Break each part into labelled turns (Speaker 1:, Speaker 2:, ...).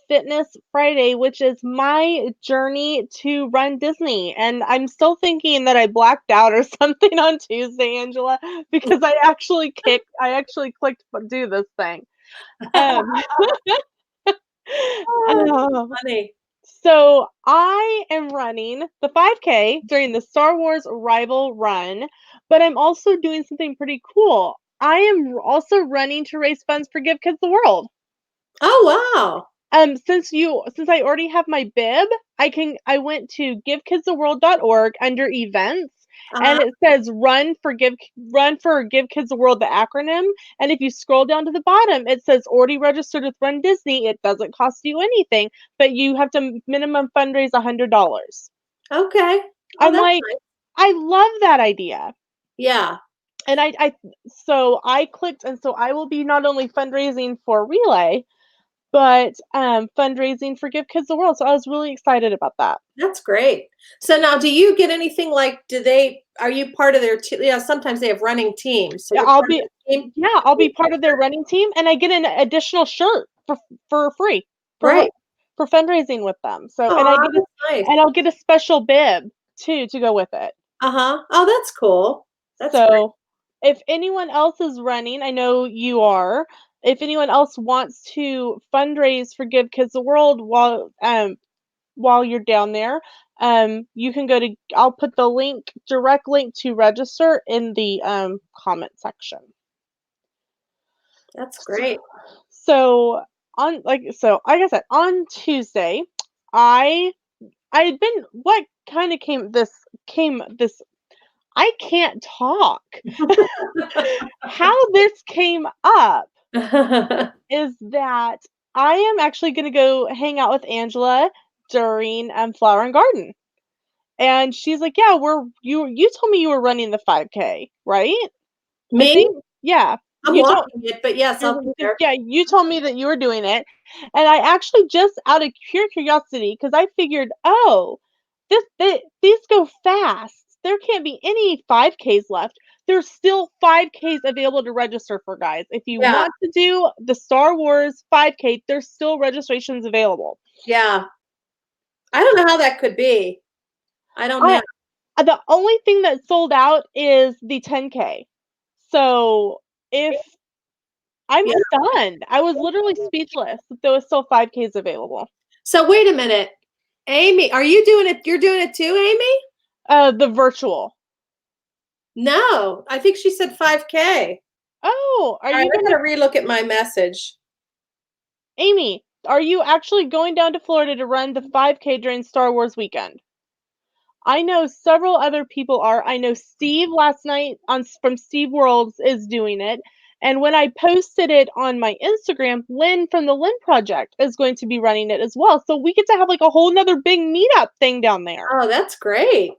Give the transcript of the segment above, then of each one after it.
Speaker 1: Fitness Friday, which is my journey to Run Disney. And I'm still thinking that I blacked out or something on Tuesday, Angela, because I actually clicked do this thing. Um,
Speaker 2: Oh,
Speaker 1: um,
Speaker 2: funny.
Speaker 1: so I am running the 5K during the Star Wars Rival Run, but I'm also doing something pretty cool. I am also running to raise funds for Give Kids the World.
Speaker 2: Oh, wow.
Speaker 1: Since I already have my bib, I went to givekidstheworld.org under events, and
Speaker 2: Uh-huh.
Speaker 1: it says run for Give Kids the World, the acronym. And if you scroll down to the bottom, it says already registered with Run Disney. It doesn't cost you anything, but you have to minimum fundraise $100.
Speaker 2: Okay. Oh,
Speaker 1: I'm
Speaker 2: that's
Speaker 1: like,
Speaker 2: nice.
Speaker 1: I love that idea.
Speaker 2: Yeah.
Speaker 1: And I clicked, and so I will be not only fundraising for Relay, but fundraising for Give Kids the World. So I was really excited about that.
Speaker 2: That's great. So now do you get anything like are you part of their sometimes they have running teams. So
Speaker 1: Yeah,
Speaker 2: you're part of the team?
Speaker 1: I'll be part of their running team, and I get an additional shirt for free for
Speaker 2: Right.
Speaker 1: for fundraising with them. So
Speaker 2: Oh, that's nice.
Speaker 1: and I'll get a special bib too to go with it.
Speaker 2: Uh-huh. Oh, that's cool. That's great.
Speaker 1: So if anyone else is running, I know you are. If anyone else wants to fundraise for Give Kids the World while you're down there, you can I'll put the direct link to register in the comment section.
Speaker 2: That's great.
Speaker 1: So like I said, on Tuesday, I I had been what kind of came this I can't talk. How this came up is that I am actually going to go hang out with Angela during Flower and Garden. And she's like, "Yeah, you told me you were running the 5K, right?" I
Speaker 2: Me?
Speaker 1: think, yeah.
Speaker 2: I'm
Speaker 1: You told
Speaker 2: walking it, but yes, I'll be there.
Speaker 1: Yeah, you told me that you were doing it. And I actually just out of pure curiosity, because I figured, oh, these go fast. There can't be any 5Ks left. There's still 5Ks available to register for, guys. If you
Speaker 2: Yeah.
Speaker 1: want to do the Star Wars 5K, there's still registrations available.
Speaker 2: Yeah. I don't know how that could be. I don't know.
Speaker 1: I The only thing that sold out is the 10K. So if I'm
Speaker 2: Yeah.
Speaker 1: stunned. I was literally speechless that there was still 5Ks available.
Speaker 2: So wait a minute. Amy, are you doing it? You're doing it too, Amy?
Speaker 1: The virtual.
Speaker 2: No, I think she said 5K.
Speaker 1: Oh, are
Speaker 2: All right,
Speaker 1: you
Speaker 2: I
Speaker 1: gonna
Speaker 2: gotta relook at my message.
Speaker 1: Amy, are you actually going down to Florida to run the 5K during Star Wars weekend? I know several other people are. I know Steve last night from Steve Worlds is doing it. And when I posted it on my Instagram, Lynn from the Lynn Project is going to be running it as well. So we get to have like a whole nother big meetup thing down there.
Speaker 2: Oh, that's great.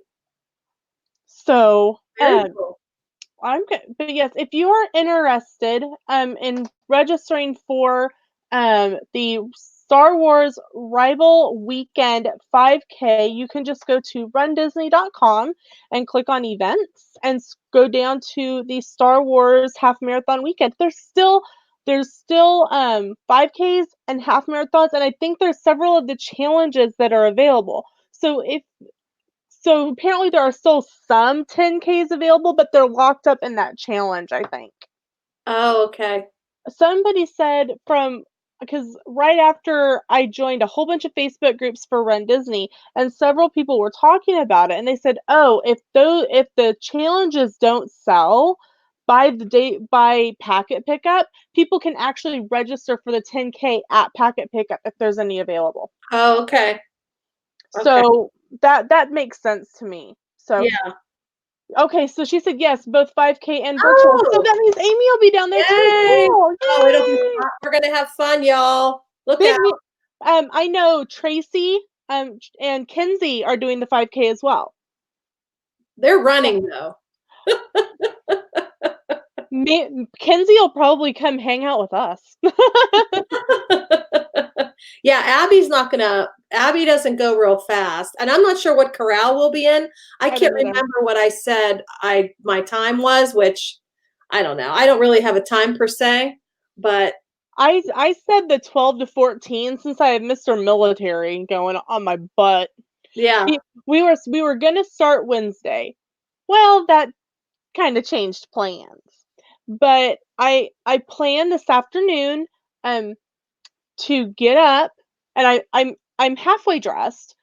Speaker 1: So
Speaker 2: Very cool.
Speaker 1: I'm good. But yes, if you are interested in registering for the Star Wars Rival Weekend 5K, you can just go to RunDisney.com and click on events and go down to the Star Wars Half Marathon Weekend. There's still 5Ks and half marathons, and I think there's several of the challenges that are available. So apparently there are still some 10Ks available, but they're locked up in that challenge, I think.
Speaker 2: Oh, okay.
Speaker 1: Somebody said because right after I joined a whole bunch of Facebook groups for Run Disney, and several people were talking about it, and they said, "Oh, if the challenges don't sell by packet pickup, people can actually register for the 10K at packet pickup if there's any available."
Speaker 2: Oh, okay. Okay.
Speaker 1: So that makes sense to me. So
Speaker 2: Yeah.
Speaker 1: okay, so she said yes, both 5K and virtual. So
Speaker 2: Oh,
Speaker 1: that means Amy will be down there too.
Speaker 2: yay.
Speaker 1: Cool.
Speaker 2: Oh, it'll be
Speaker 1: Yay.
Speaker 2: fun. We're gonna have fun, y'all. Look
Speaker 1: Big
Speaker 2: out.
Speaker 1: me I know Tracy and Kenzie are doing the 5K as well.
Speaker 2: They're running though.
Speaker 1: Kenzie will probably come hang out with us.
Speaker 2: Yeah, Abby doesn't go real fast. And I'm not sure what corral we'll be in. I
Speaker 1: I
Speaker 2: can't
Speaker 1: don't either.
Speaker 2: remember what I said my time was, which I don't know. I don't really have a time per se, but
Speaker 1: I said the 12 to 14 since I have Mr. Military going on my butt.
Speaker 2: Yeah.
Speaker 1: We were gonna start Wednesday. Well, that kind of changed plans. But I planned this afternoon um to get up, and I'm halfway dressed.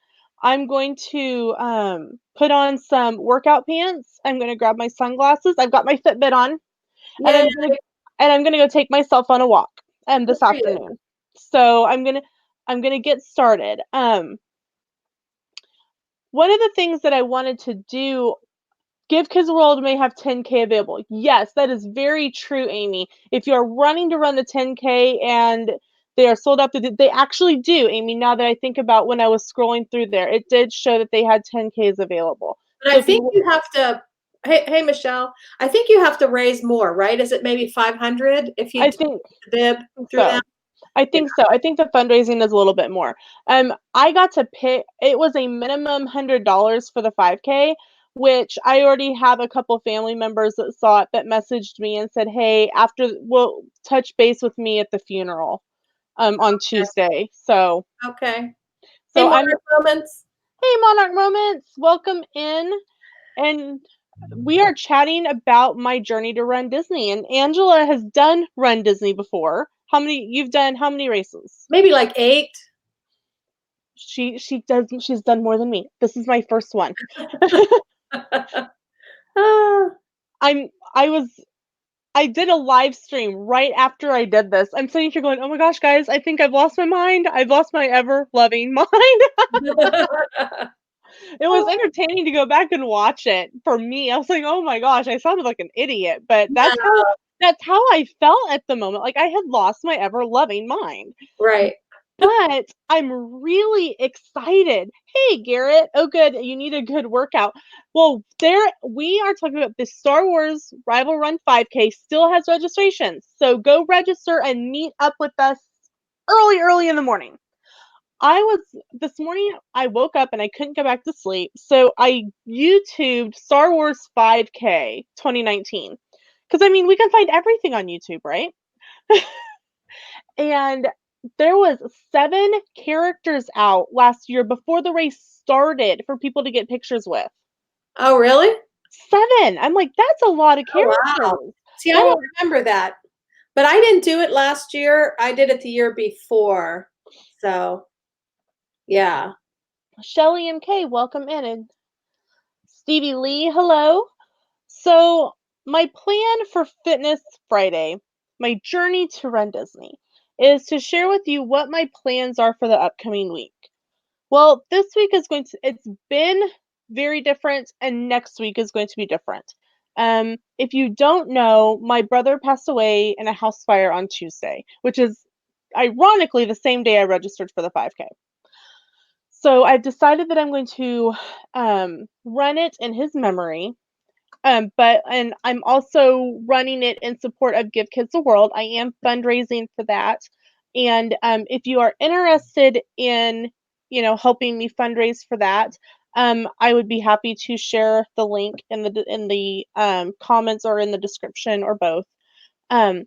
Speaker 1: I'm going to put on some workout pants. I'm going to grab my sunglasses. I've got my Fitbit on, and
Speaker 2: Yay.
Speaker 1: I'm gonna go take myself on a walk
Speaker 2: Good
Speaker 1: this
Speaker 2: for you.
Speaker 1: afternoon. So I'm gonna get started. One of the things that I wanted to do, Give Kids World may have 10K available. Yes, that is very true, Amy. If you are running to run the 10K and they are sold out, they actually do, Amy. Now that I think about when I was scrolling through there, it did show that they had 10Ks available.
Speaker 2: But
Speaker 1: So
Speaker 2: I
Speaker 1: if
Speaker 2: think
Speaker 1: you,
Speaker 2: you have to, hey, Michelle, I think you have to raise more, right? Is it maybe 500 if you
Speaker 1: I
Speaker 2: do
Speaker 1: think
Speaker 2: the bib through them?
Speaker 1: so. I
Speaker 2: Yeah.
Speaker 1: think so. I think the fundraising is a little bit more. I got to pick. It was a minimum $100 for the 5K, which I already have a couple family members that saw it that messaged me and said, "Hey, we'll touch base with me at the funeral, on Tuesday." So,
Speaker 2: Okay. Hey,
Speaker 1: so I'm
Speaker 2: Monarch Moments.
Speaker 1: Hey, Monarch Moments, welcome in, and we are chatting about my journey to Run Disney. And Angela has done Run Disney before. You've done how many races?
Speaker 2: Maybe like 8.
Speaker 1: She's done more than me. This is my first one.
Speaker 2: Ah,
Speaker 1: I'm I was I did a live stream right after I did this. I'm sitting here going, "Oh my gosh, guys, I think I've lost my mind. I've lost my ever loving mind." It was entertaining to go back and watch it for me. I was like, "Oh my gosh, I sounded like an idiot," but
Speaker 2: yeah,
Speaker 1: that's how I felt at the moment. Like I had lost my ever loving mind.
Speaker 2: right.
Speaker 1: But I'm really excited. Hey, Garrett. Oh, good. You need a good workout. Well, there we are talking about the Star Wars Rival Run 5K still has registrations. So go register and meet up with us early in the morning. This morning, I woke up and I couldn't go back to sleep. So I YouTubed Star Wars 5K 2019. Because, I mean, we can find everything on YouTube, right? And there was 7 characters out last year before the race started for people to get pictures with.
Speaker 2: Oh, really?
Speaker 1: 7! I'm like, "That's a lot of
Speaker 2: Oh, wow.
Speaker 1: characters."
Speaker 2: See, I
Speaker 1: There
Speaker 2: don't
Speaker 1: were
Speaker 2: remember that. But I didn't do it last year. I did it the year before. So, yeah.
Speaker 1: Shelly MK, welcome in, and Stevie Lee, hello. So, my plan for Fitness Friday, my journey to Run Disney, is to share with you what my plans are for the upcoming week. Well, this week it's been very different, and next week is going to be different. If you don't know, my brother passed away in a house fire on Tuesday, which is ironically the same day I registered for the 5K. So I've decided that I'm going to run it in his memory. And I'm also running it in support of Give Kids the World. I am fundraising for that. And if you are interested in, helping me fundraise for that, I would be happy to share the link in the comments or in the description or both. Um,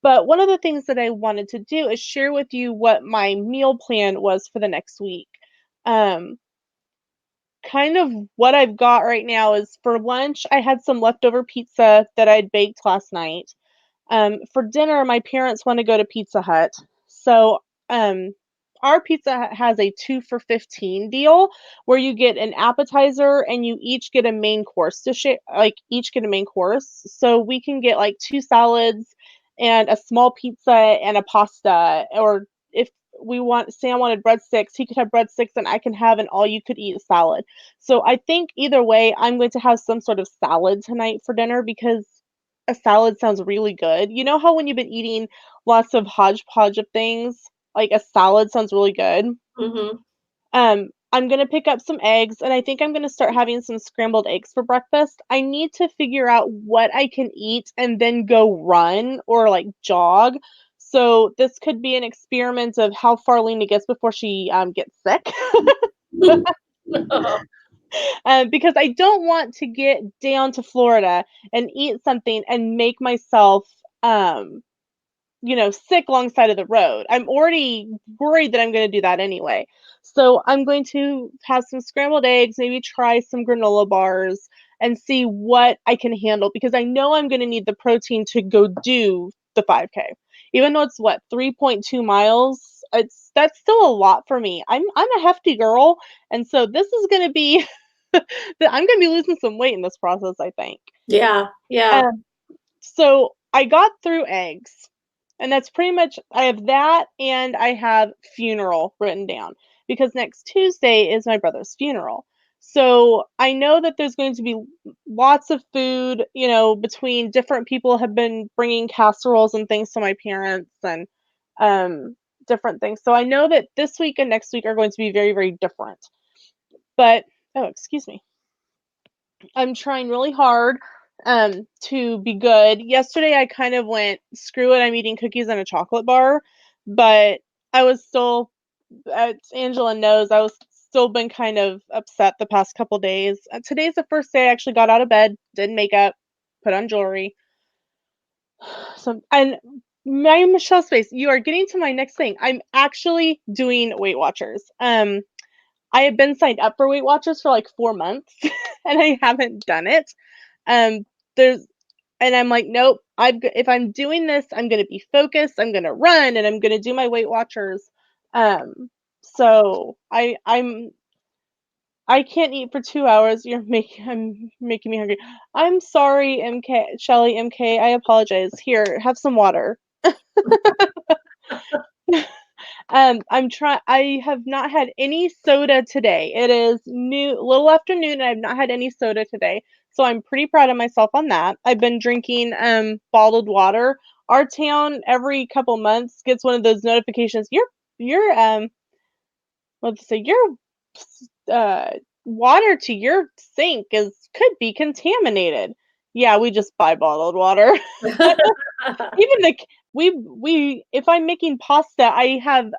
Speaker 1: but one of the things that I wanted to do is share with you what my meal plan was for the next week. Um, Kind of what I've got right now is for lunch, I had some leftover pizza that I'd baked last night. For dinner, my parents want to go to Pizza Hut. So, our Pizza Hut has a 2 for 15 deal where you get an appetizer and you each get a main course to share, like each get a main course. So we can get like 2 salads and a small pizza and a pasta, or if Sam wanted breadsticks, he could have breadsticks and I can have an all you could eat salad. So I think either way, I'm going to have some sort of salad tonight for dinner because a salad sounds really good. You know how when you've been eating lots of hodgepodge of things, like a salad sounds really good?
Speaker 2: Mhm.
Speaker 1: I'm gonna pick up some eggs, and I think I'm gonna start having some scrambled eggs for breakfast. I need to figure out what I can eat and then go run or like jog. So this could be an experiment of how far Lena gets before she gets sick. Because I don't want to get down to Florida and eat something and make myself sick alongside of the road. I'm already worried that I'm going to do that anyway. So I'm going to have some scrambled eggs, maybe try some granola bars and see what I can handle because I know I'm going to need the protein to go do the 5K. Even though it's 3.2 miles, that's still a lot for me. I'm a hefty girl, and so this is going to be I'm going to be losing some weight in this process, I think.
Speaker 2: Yeah, yeah.
Speaker 1: Um, so I got through eggs, and that's pretty much I have that and I have funeral written down because next Tuesday is my brother's funeral. So I know that there's going to be lots of food, between different people have been bringing casseroles and things to my parents and um different things. So I know that this week and next week are going to be very, very different. But oh, excuse me. I'm trying really hard to be good. Yesterday I kind of went, screw it, I'm eating cookies and a chocolate bar, but I was still Angela knows I was still been kind of upset the past couple days. Today's the first day I actually got out of bed, did makeup, put on jewelry. So and my Michelle Space, you are getting to my next thing. I'm actually doing Weight Watchers. I have been signed up for Weight Watchers for like 4 months and I haven't done it. Um, there's and I'm like, nope. If I'm doing this, I'm gonna be focused. I'm gonna run and I'm gonna do my Weight Watchers. So I can't eat for 2 hours. I'm making me hungry. I'm sorry, MK Shelly MK. I apologize. Here, have some water. I have not had any soda today. It is little afternoon, and I've not had any soda today. So I'm pretty proud of myself on that. I've been drinking bottled water. Our town every couple months gets one of those notifications. Your let's say your uh water to your sink could be contaminated. Yeah, we just buy bottled water. Even the we if I'm making pasta, I have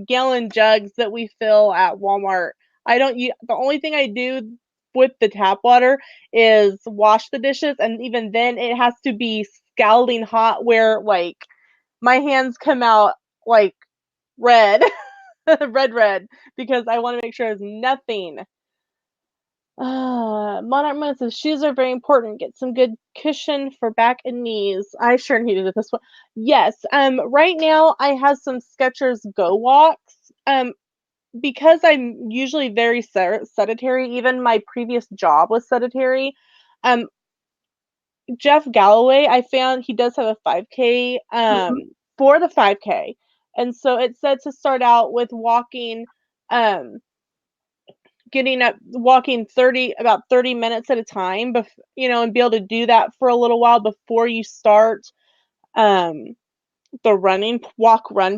Speaker 1: gallon jugs that we fill at Walmart. I don't use The only thing I do with the tap water is wash the dishes, and even then it has to be scalding hot where like my hands come out like red, red because I want to make sure there's nothing. Monarch Moon says shoes are very important. Get some good cushion for back and knees. I sure needed this one. Yes. Right now I have some Skechers Go Walks. Because I'm usually very sedentary. Even my previous job was sedentary. Um, Jeff Galloway, I found he does have a 5K.
Speaker 2: Mhm.
Speaker 1: For the 5K, and so it said to start out with walking. Getting up walking about 30 minutes at a time and be able to do that for a little while before you start um the run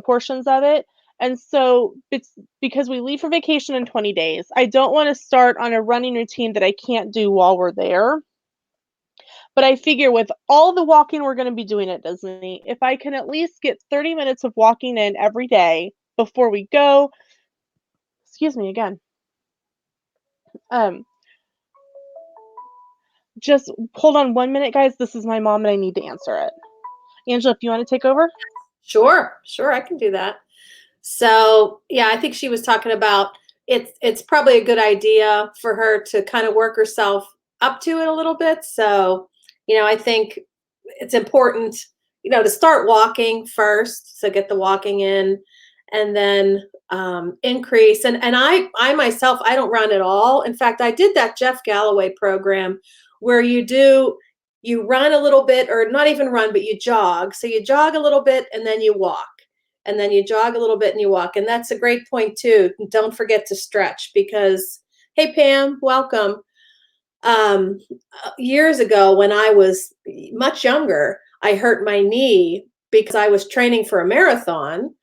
Speaker 1: portions of it. And so it's because we leave for vacation in 20 days. I don't want to start on a running routine that I can't do while we're there. But I figure with all the walking we're going to be doing at Disney, if I can at least get 30 minutes of walking in every day before we go, excuse me again. Um Just hold on 1 minute, guys. This is my mom, and I need to answer it. Angela, if you want to take over.
Speaker 2: Sure, sure, I can do that. So, yeah, I think she was talking about it's probably a good idea for her to kind of work herself up to it a little bit. So, I think it's important, to start walking first, so get the walking in, and then increase. And I myself, I don't run at all. In fact, I did that Jeff Galloway program where you run a little bit, or not even run, but you jog. So you jog a little bit and then you walk, and then you jog a little bit and you walk. And that's a great point too. Don't forget to stretch because, hey, Pam, welcome. Years ago when I was much younger, I hurt my knee because I was training for a marathon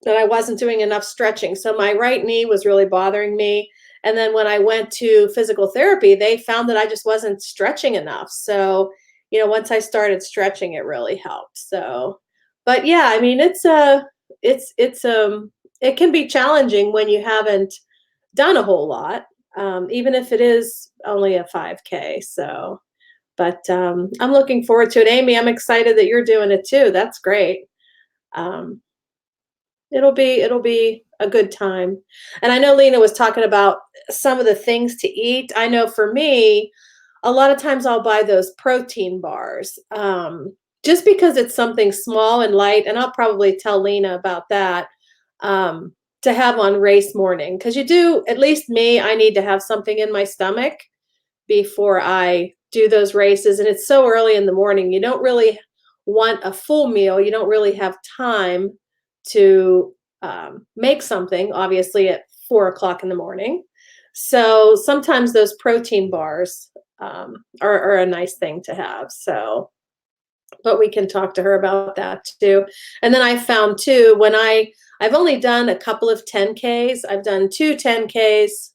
Speaker 2: and I wasn't doing enough stretching. So my right knee was really bothering me. And then when I went to physical therapy, they found that I just wasn't stretching enough. So, once I started stretching, it really helped. So, but yeah, I mean, it can be challenging when you haven't done a whole lot, even if it is only a 5K. So, but I'm looking forward to it. Amy, I'm excited that you're doing it too. That's great. Um, it'll be a good time. And I know Lena was talking about some of the things to eat. I know for me, a lot of times I'll buy those protein bars, just because it's something small and light, and I'll probably tell Lena about that, um, to have on race morning. Because you do, at least me, I need to have something in my stomach before I do those races, and it's so early in the morning. You don't really want a full meal. You don't really have time to make something, obviously, at 4 o'clock in the morning. So sometimes those protein bars are a nice thing to have. So, but we can talk to her about that too. And then I found too, I've only done a couple of 10Ks. I've done two 10Ks,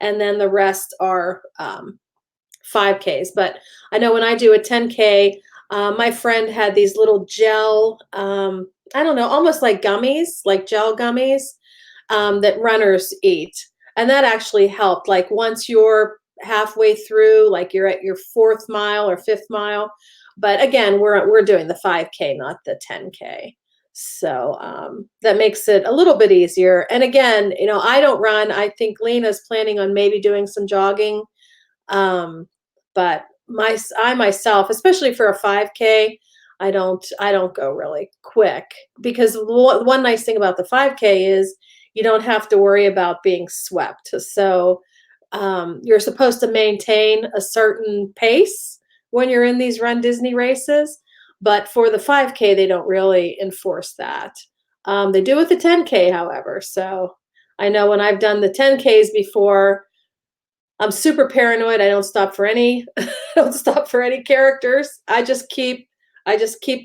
Speaker 2: and then the rest are 5Ks. But I know when I do a 10K, my friend had these little gel, I don't know, almost like gummies, like gel gummies, that runners eat. And that actually helped. Like once you're halfway through, like you're at your fourth mile or fifth mile. But again, we're doing the 5K, not the 10K. So that makes it a little bit easier. And again, I don't run. I think Lena's planning on maybe doing some jogging, but I myself, especially for a 5K, I don't go really quick, because one nice thing about the 5K is you don't have to worry about being swept. So you're supposed to maintain a certain pace when you're in these Run Disney races, but for the 5K they don't really enforce that. They do with the 10K, however. So I know when I've done the 10Ks before, I'm super paranoid. I don't stop for any I don't stop for any characters. I just keep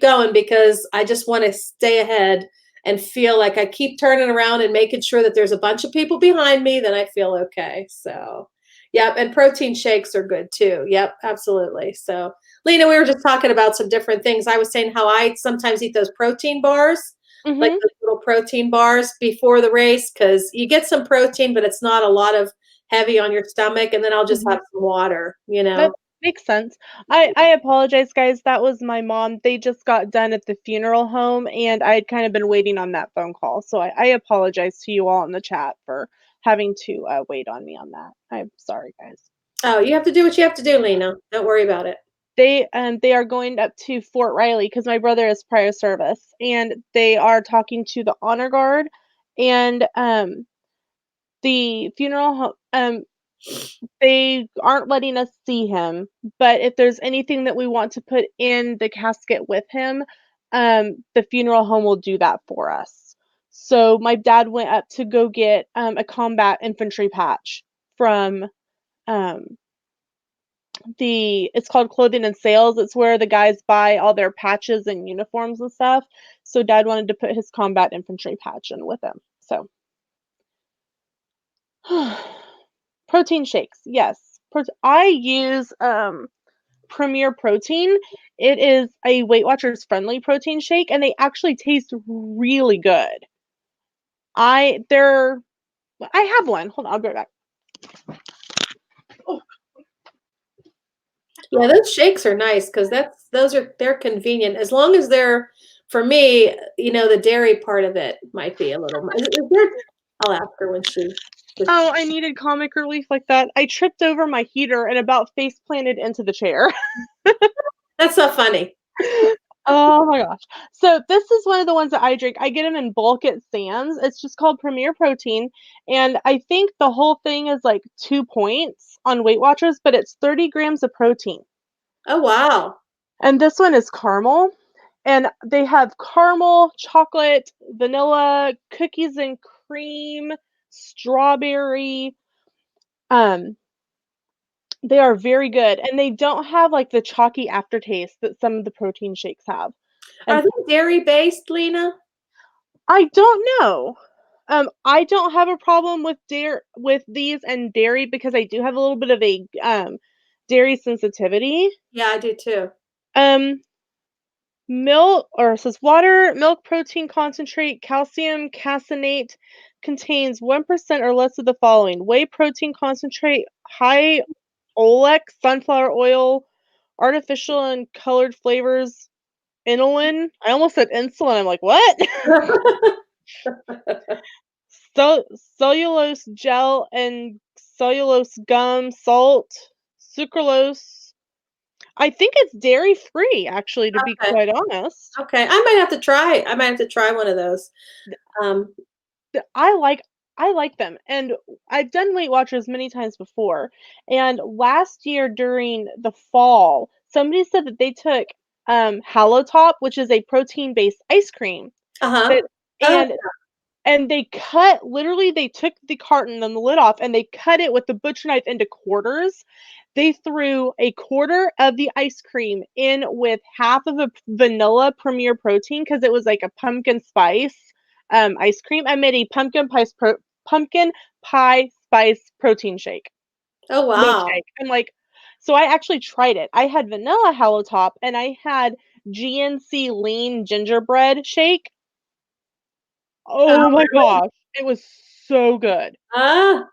Speaker 2: going, because I just want to stay ahead and feel like I keep turning around and making sure that there's a bunch of people behind me, then I feel okay. So, yep, and protein shakes are good too. Yep, absolutely. So, Lena, we were just talking about some different things. I was saying how I sometimes eat those protein bars, like
Speaker 1: Mhm.
Speaker 2: those little protein bars before the race, because you get some protein, but it's not a lot of heavy on your stomach, and then I'll just
Speaker 1: Mhm.
Speaker 2: have some water, you
Speaker 1: That
Speaker 2: know?
Speaker 1: makes sense. I apologize, guys. That was my mom. They just got done at the funeral home, and I'd kind of been waiting on that phone call. So I apologize to you all in the chat for having to wait on me on that. I'm sorry, guys.
Speaker 2: Oh, you have to do what you have to do, Lena. Don't worry about it.
Speaker 1: They are going up to Fort Riley because my brother is prior service, and they are talking to the honor guard, and the funeral they aren't letting us see him, but if there's anything that we want to put in the casket with him, the funeral home will do that for us. So my dad went up to go get a combat infantry patch from um, it's called Clothing and Sales. It's where the guys buy all their patches and uniforms and stuff. So dad wanted to put his combat infantry patch in with him. So protein shakes, yes. I use Premier Protein. It is a Weight Watchers friendly protein shake, and they actually taste really good. I they're I have one. Hold on, I'll be right back. Oh,
Speaker 2: Yeah, those shakes are nice, because they're convenient, as long as they're, for me, the dairy part of it might be a little. Is there? I'll ask her when she.
Speaker 1: oh, I needed comic relief like that. I tripped over my heater and about face planted into the chair.
Speaker 2: That's so funny.
Speaker 1: Oh my gosh. So this is one of the ones that I drink. I get them in bulk at Sam's. It's just called Premier Protein. And I think the whole thing is like 2 points on Weight Watchers, but it's 30 grams of protein.
Speaker 2: Oh wow.
Speaker 1: And this one is caramel. And they have caramel, chocolate, vanilla, cookies and cream, strawberry. Um, they are very good. And they don't have like the chalky aftertaste that some of the protein shakes have.
Speaker 2: Are
Speaker 1: And
Speaker 2: they dairy based, Lena?
Speaker 1: I don't know. I don't have a problem with with these and dairy because I do have a little bit of a dairy sensitivity.
Speaker 2: Yeah, I do too.
Speaker 1: Um, milk or it says water, milk protein concentrate, calcium caseinate contains 1% or less of the following: whey protein concentrate, high oleic, sunflower oil, artificial and colored flavors, inulin. I almost said insulin. I'm like, what? So cellulose gel and cellulose gum, salt, sucralose. I think it's dairy free, actually, to be
Speaker 2: Okay.
Speaker 1: quite honest.
Speaker 2: Okay. I might have to try one of those. Um,
Speaker 1: Th I like them, and I've done Weight Watchers many times before, and last year during the fall, somebody said that they took, Hallow Top, which is a protein-based ice cream
Speaker 2: uh-huh.
Speaker 1: that
Speaker 2: Oh,
Speaker 1: and and they cut literally, they took the carton and the lid off, and they cut it with the butcher knife into quarters. They threw a quarter of the ice cream in with half of a vanilla Premier Protein because it was like a pumpkin spice, ice cream. I made a pumpkin pie spice protein shake,
Speaker 2: oh wow.
Speaker 1: milkshake. I'm like so I actually tried it. I had vanilla Hallow Top, and I had GNC lean gingerbread shake. Oh
Speaker 2: Oh,
Speaker 1: my
Speaker 2: really?
Speaker 1: gosh, it was so good.
Speaker 2: Ah,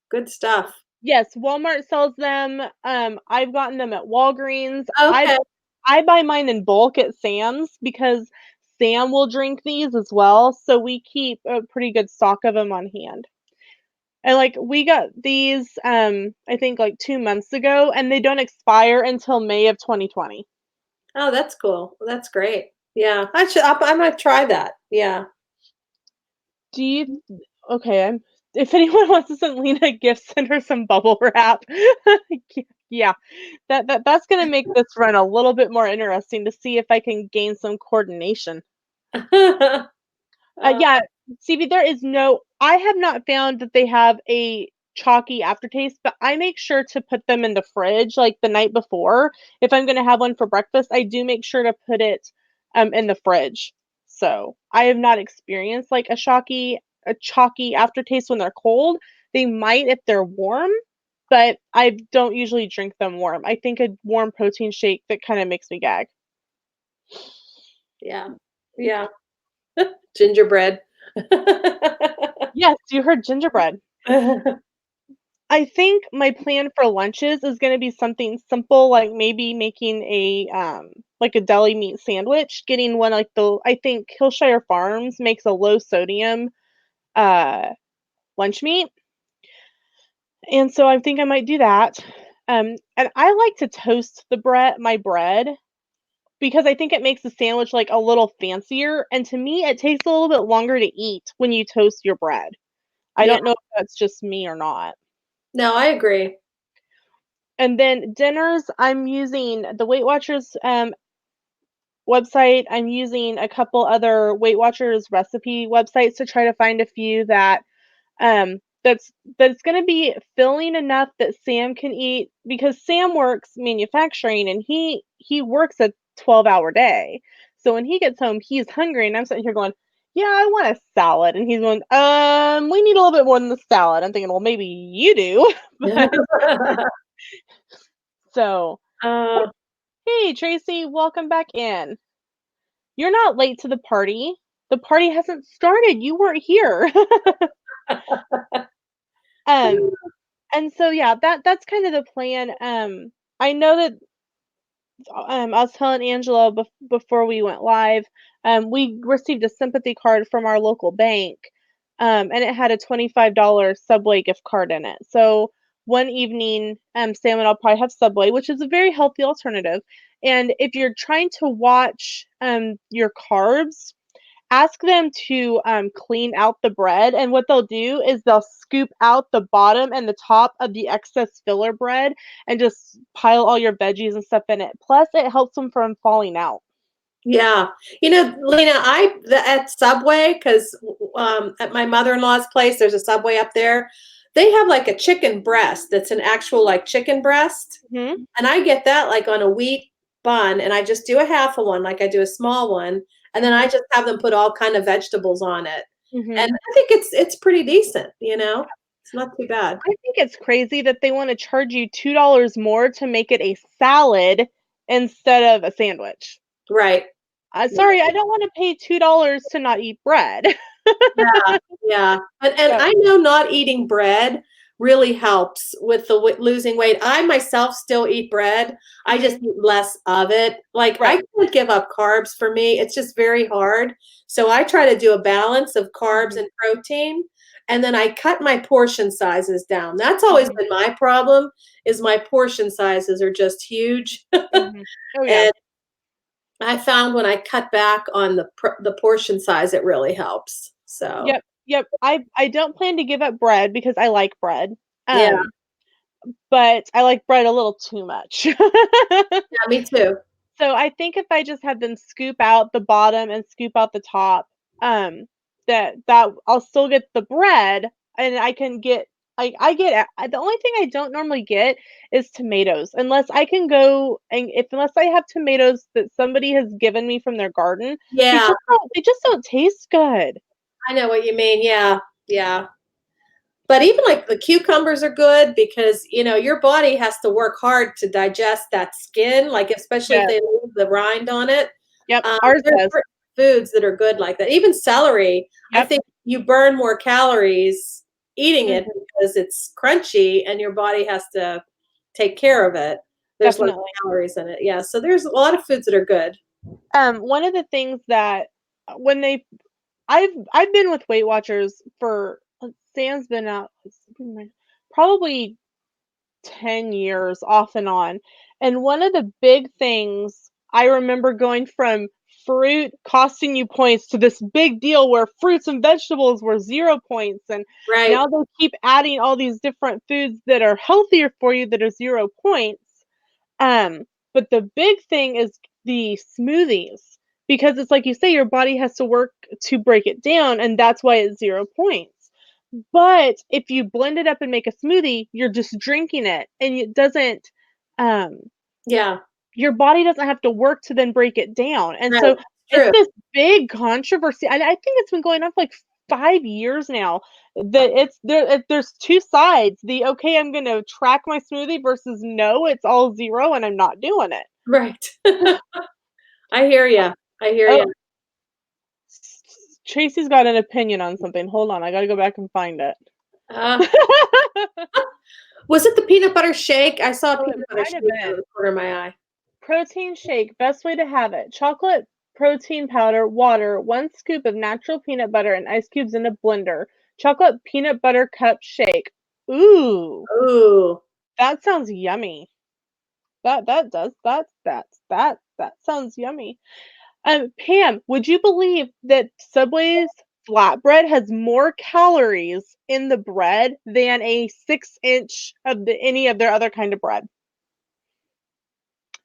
Speaker 2: good stuff.
Speaker 1: Yes, Walmart sells them, I've gotten them at Walgreens.
Speaker 2: Okay.
Speaker 1: I buy mine in bulk at Sam's because Sam will drink these as well, so we keep a pretty good stock of them on hand. And, like, we got these, I think, like, 2 months ago, and they don't expire until May of 2020.
Speaker 2: Oh, that's cool. Well, that's great. Yeah, I might try that. Yeah.
Speaker 1: Do you okay, if anyone wants to send Lena a gift, send her some bubble wrap. Yeah, that's gonna make this run a little bit more interesting to see if I can gain some coordination.
Speaker 2: Uh,
Speaker 1: Yeah, CB, there is no I have not found that they have a chalky aftertaste, but I make sure to put them in the fridge, like, the night before. If I'm gonna have one for breakfast, I do make sure to put it, in the fridge. So, I have not experienced, like, a chalky aftertaste when they're cold. They might if they're warm, but I don't usually drink them warm. I think a warm protein shake that kinda makes me gag.
Speaker 2: yeah. Yeah. Gingerbread.
Speaker 1: Yes, you heard gingerbread. I think my plan for lunches is gonna be something simple, like maybe making like a deli meat sandwich, getting one like the I think Hillshire Farms makes a low sodium, uh, lunch meat, and so I think I might do that. And I like to toast my bread, because I think it makes the sandwich, like, a little fancier, and to me, it takes a little bit longer to eat when you toast your bread. I
Speaker 2: Yeah.
Speaker 1: don't know if that's just me or not.
Speaker 2: No, I agree.
Speaker 1: And then dinners, I'm using the Weight Watchers, website. I'm using a couple other Weight Watchers recipe websites to try to find a few that's gonna be filling enough that Sam can eat, because Sam works manufacturing and he works a 12-hour day. So when he gets home, he's hungry, and I'm sitting here going, "Yeah, I want a salad." And he's going, we need a little bit more than the salad." I'm thinking, "Well, maybe you do." But so,
Speaker 2: Uh,
Speaker 1: hey, Tracy, welcome back in. You're not late to the party. The party hasn't started. You weren't here. um, and so yeah, that's kind of the plan. I know that I was telling Angela before we went live, we received a sympathy card from our local bank, and it had a $25 Subway gift card in it. So one evening, Sam and I'll probably have Subway, which is a very healthy alternative. And if you're trying to watch your carbs, ask them to, clean out the bread, and what they'll do is they'll scoop out the bottom and the top of the excess filler bread and just pile all your veggies and stuff in it. Plus, it helps them from falling out.
Speaker 2: yeah. You know, Lena, at Subway, because at my mother-in-law's place, there's a Subway up there. They have like a chicken breast that's an actual like chicken breast.
Speaker 1: Mhm,
Speaker 2: And I get that like on a wheat bun, and I just do a half of one, like I do a small one, and then I
Speaker 1: mhm,
Speaker 2: just have them put all kind of vegetables on it. And
Speaker 1: mhm.
Speaker 2: I think it's pretty decent, you know? It's not too bad.
Speaker 1: I think it's crazy that they wanna charge you $2 more to make it a salad instead of a sandwich.
Speaker 2: Right.
Speaker 1: Sorry, I don't wanna pay $2 to not eat bread.
Speaker 2: Yeah, yeah. And
Speaker 1: So
Speaker 2: I know not eating bread really helps with the losing weight. I myself still eat bread. I just
Speaker 1: Mhm.
Speaker 2: eat less of it. Like I
Speaker 1: Right.
Speaker 2: can't give up carbs for me. It's just very hard. So I try to do a balance of carbs
Speaker 1: Mhm.
Speaker 2: and protein, and then I cut my portion sizes down. That's always
Speaker 1: Mhm.
Speaker 2: been my problem is my portion sizes are just huge.
Speaker 1: Mhm. Oh, yeah.
Speaker 2: And I found when I cut back on the portion size, it really helps. So,
Speaker 1: Yep, yep. I don't plan to give up bread because I like bread,
Speaker 2: yeah,
Speaker 1: um, but I like bread a little too much.
Speaker 2: yeah, me too.
Speaker 1: So I think if I just have them scoop out the bottom and scoop out the top, that I'll still get the bread and I can get I get the only thing I don't normally get is tomatoes unless I can go and if unless I have tomatoes that somebody has given me from their garden,
Speaker 2: Yeah,
Speaker 1: they just don't taste good.
Speaker 2: I know what you mean. Yeah, yeah. But even like the cucumbers are good because your body has to work hard to digest that skin, like especially if
Speaker 1: Yes.
Speaker 2: they leave the rind on it.
Speaker 1: Yep, ours
Speaker 2: There's
Speaker 1: does.
Speaker 2: certain foods that are good like that. Even celery, I
Speaker 1: Yep.
Speaker 2: think you burn more calories eating it
Speaker 1: Mhm.
Speaker 2: because it's crunchy and your body has to take care of it. There's less
Speaker 1: Definitely.
Speaker 2: calories in it. Yeah, so there's a lot of foods that are good.
Speaker 1: One of the things that when they I've been with Weight Watchers for Sam's been out probably 10 years off and on. And one of the big things I remember going from fruit costing you points to this big deal where fruits and vegetables were 0 points. And
Speaker 2: Right.
Speaker 1: now they keep adding all these different foods that are healthier for you that are 0 points. Um, but the big thing is the smoothies because it's like you say, your body has to work to break it down, and that's why it's 0 points. But if you blend it up and make a smoothie, you're just drinking it, and it doesn't, um,
Speaker 2: Yeah.
Speaker 1: your body doesn't have to work to then break it down. And
Speaker 2: Right.
Speaker 1: so it's
Speaker 2: True.
Speaker 1: this big controversy. And I think it's been going on for like 5 years now. That it's there. There's two sides. The okay, I'm going to track my smoothie versus no, it's all 0 and I'm not doing it.
Speaker 2: Right. I hear you. I hear
Speaker 1: Oh,
Speaker 2: you.
Speaker 1: Tracy's got an opinion on something. Hold on, I got to go back and find it.
Speaker 2: Uh, was it the peanut butter shake? I saw a
Speaker 1: Oh, it
Speaker 2: peanut butter
Speaker 1: might have
Speaker 2: shake out of
Speaker 1: been.
Speaker 2: the corner of my eye.
Speaker 1: Protein shake, best way to have it. Chocolate protein powder, water, 1 scoop of natural peanut butter, and ice cubes in a blender. Chocolate peanut butter cup shake. Ooh,
Speaker 2: Ooh.
Speaker 1: that sounds yummy. That does that sounds yummy. Pam, would you believe that Subway's flatbread has more calories in the bread than a 6-inch of any of their other kind of bread?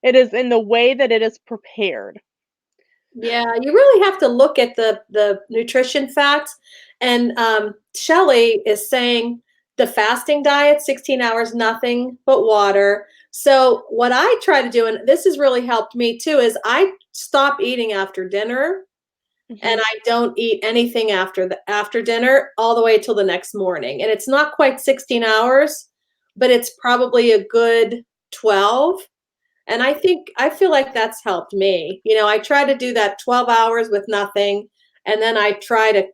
Speaker 1: It is in the way that it is prepared.
Speaker 2: Yeah, you really have to look at the nutrition facts. And Shelley is saying the fasting diet, 16 hours, nothing but water. So what I try to do, and this has really helped me too, is I stop eating after dinner and
Speaker 1: Mhm.
Speaker 2: I don't eat anything after dinner all the way till the next morning. And it's not quite 16 hours, but it's probably a good 12. And I feel like that's helped me. I try to do that 12 hours with nothing. And then I try to,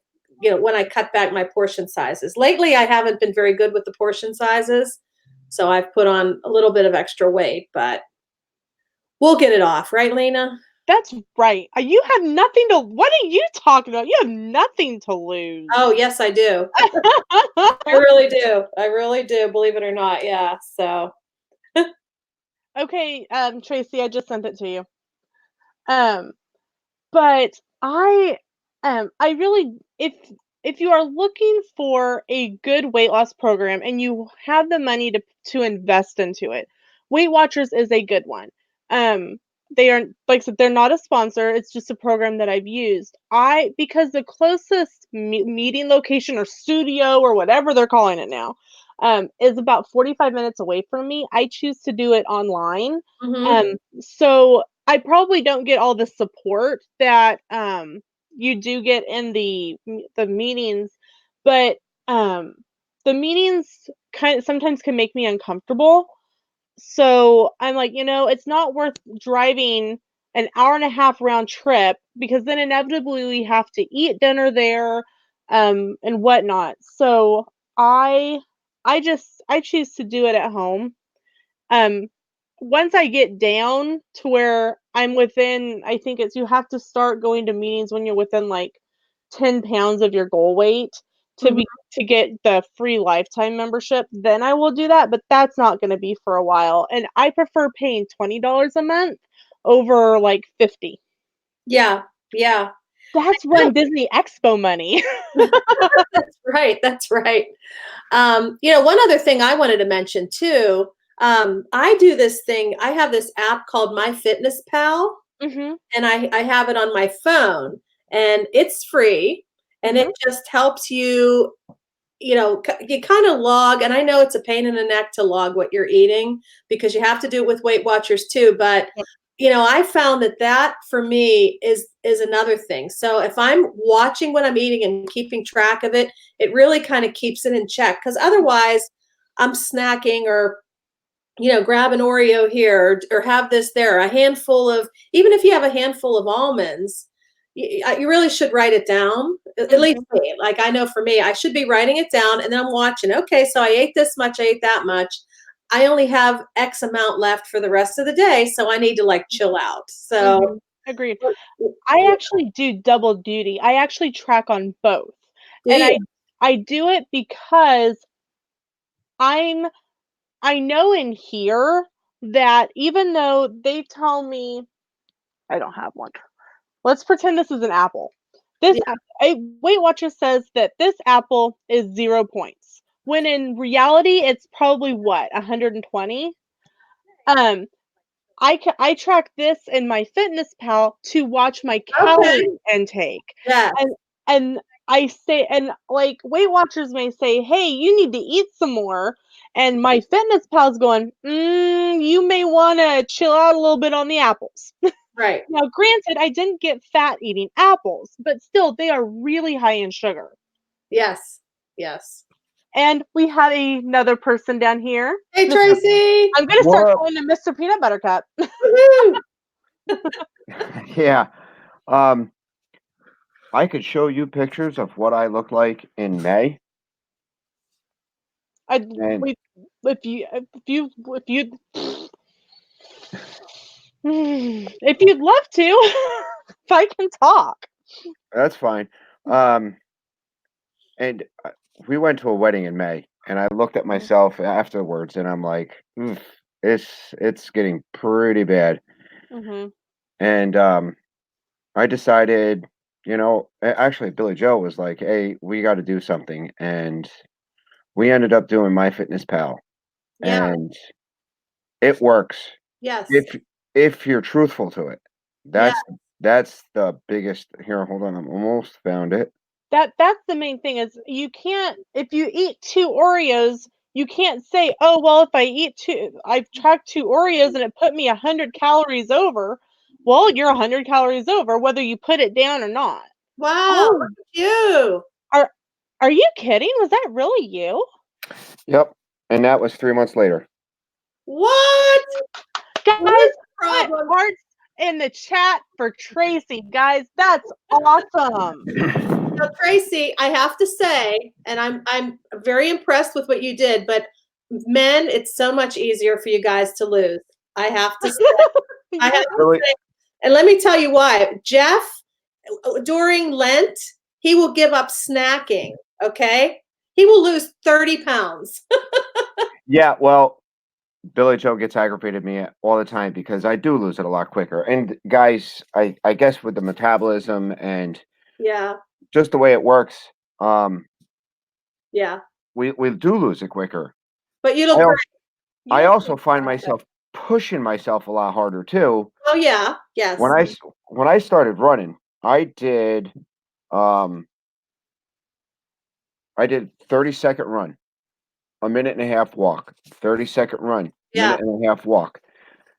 Speaker 2: when I cut back my portion sizes. Lately, I haven't been very good with the portion sizes. So I've put on a little bit of extra weight, but we'll get it off, right, Lena?
Speaker 1: That's right. You have nothing to what are you talking about? You have nothing to lose.
Speaker 2: Oh, yes, I do. I really do. I really do, believe it or not. Yeah. So,
Speaker 1: Okay, Tracy, I just sent it to you. Um, but I really if you are looking for a good weight loss program and you have the money to invest into it, Weight Watchers is a good one. Um, they are like I said, they're not a sponsor. It's just a program that I've used. Because the closest meeting location or studio or whatever they're calling it now, is about 45 minutes away from me. I choose to do it online.
Speaker 2: mhm.
Speaker 1: So I probably don't get all the support that you do get in the meetings, but um, the meetings kind of sometimes can make me uncomfortable. So I'm like, it's not worth driving an hour and a half round trip because then inevitably we have to eat dinner there, and whatnot. So I, I just choose to do it at home. Um, Once I get down to where I'm within, I think it's you have to start going to meetings when you're within like 10 pounds of your goal weight
Speaker 2: Mhm.
Speaker 1: to get the free lifetime membership, then I will do that, but that's not going to be for a while. And I prefer paying $20 a month over like 50.
Speaker 2: Yeah, yeah.
Speaker 1: That's Run Disney Expo money.
Speaker 2: That's right, that's right. One other thing I wanted to mention too, I do this thing. I have this app called MyFitnessPal,
Speaker 1: Mhm.
Speaker 2: and I have it on my phone, and it's free, and it
Speaker 1: Mhm.
Speaker 2: just helps you. You kind of log, and I know it's a pain in the neck to log what you're eating because you have to do it with Weight Watchers too. But
Speaker 1: Yep.
Speaker 2: I found that for me is another thing. So if I'm watching what I'm eating and keeping track of it, it really kind of keeps it in check. Because otherwise, I'm snacking or grab an Oreo here or have this there, a handful of, even if you have a handful of almonds, you really should write it down. At least
Speaker 1: Mhm.
Speaker 2: me. Like I know for me, I should be writing it down and then I'm watching, okay, so I ate this much, I ate that much. I only have X amount left for the rest of the day, so I need to like chill out. So,
Speaker 1: Mhm. Agreed. I actually do double duty. I actually track on both.
Speaker 2: do
Speaker 1: And
Speaker 2: you?
Speaker 1: I do it because I'm I know in here that even though they tell me I don't have one. Let's pretend this is an apple. This
Speaker 2: Yeah,
Speaker 1: a Weight Watchers says that this apple is 0 points, when in reality it's probably what, 120? Um, I track this in my Fitness Pal to watch my
Speaker 2: okay.
Speaker 1: calorie intake,
Speaker 2: Yes,
Speaker 1: and and I say and, like, Weight Watchers may say, "Hey, you need to eat some more," and my Fitness Pal's going, you may wanna chill out a little bit on the apples."
Speaker 2: right.
Speaker 1: Now, granted, I didn't get fat eating apples, but still, they are really high in sugar.
Speaker 2: Yes. Yes.
Speaker 1: And we have another person down here.
Speaker 2: Hey
Speaker 1: Mis
Speaker 2: Tracy.
Speaker 1: I'm gonna start
Speaker 3: What?
Speaker 1: calling him Mr. Peanut Butter Cup.
Speaker 2: Woohoo.
Speaker 3: Yeah. Um, I could show you pictures of what I look like in May,
Speaker 1: I'd
Speaker 3: and
Speaker 1: we if you if you'd love to, if I can talk.
Speaker 3: that's fine. Um, and we went to a wedding in May, and I looked at
Speaker 1: Mhm,
Speaker 3: myself afterwards, and I'm like, "Oof, it's getting pretty bad."
Speaker 1: mhm,
Speaker 3: And I decided, actually, Billy Joe was like, "Hey, we got to do something," and we ended up doing MyFitnessPal,
Speaker 2: Yeah.
Speaker 3: and it works.
Speaker 2: Yes.
Speaker 3: If you're truthful to it.
Speaker 2: Yeah.
Speaker 3: That's the biggest here, hold on, I'm almost found it.
Speaker 1: that's the main thing is you can't if you eat 2 Oreos, you can't say, "Oh, well, if I've tracked 2 Oreos and it put me 100 calories over." Well, you're 100 calories over whether you put it down or not.
Speaker 2: Wow.
Speaker 1: Oh,
Speaker 2: Look at you.
Speaker 1: are are you kidding? Was that really you?
Speaker 3: Yep, and that was 3 months later.
Speaker 2: What?
Speaker 1: Guys,
Speaker 2: What is the
Speaker 1: put
Speaker 2: problem?
Speaker 1: hearts in the chat for Tracy, guys. That's awesome.
Speaker 2: So Tracy, I have to say, and I'm very impressed with what you did, but men, it's so much easier for you guys to lose. I have to say, I have
Speaker 1: Yeah.
Speaker 2: to
Speaker 3: Really?
Speaker 2: say, and let me tell you why. Jeff, during Lent, he will give up snacking. Okay, he will lose 30 pounds.
Speaker 3: Yeah, well, Billy Joe gets aggravated me all the time because I do lose it a lot quicker, and guys, I guess with the metabolism and
Speaker 2: Yeah,
Speaker 3: just the way it works, um,
Speaker 2: yeah.
Speaker 3: we do lose it quicker.
Speaker 2: But you
Speaker 3: I
Speaker 2: look great.
Speaker 3: als
Speaker 1: You
Speaker 3: I
Speaker 1: look
Speaker 3: also find
Speaker 1: fantastic.
Speaker 3: myself pushing myself a lot harder too.
Speaker 2: Oh yeah,
Speaker 3: When
Speaker 2: yes,
Speaker 3: I started running, um I did 30-second run, a minute and a half walk, 30-second run,
Speaker 2: yeah.
Speaker 3: minute and a half walk.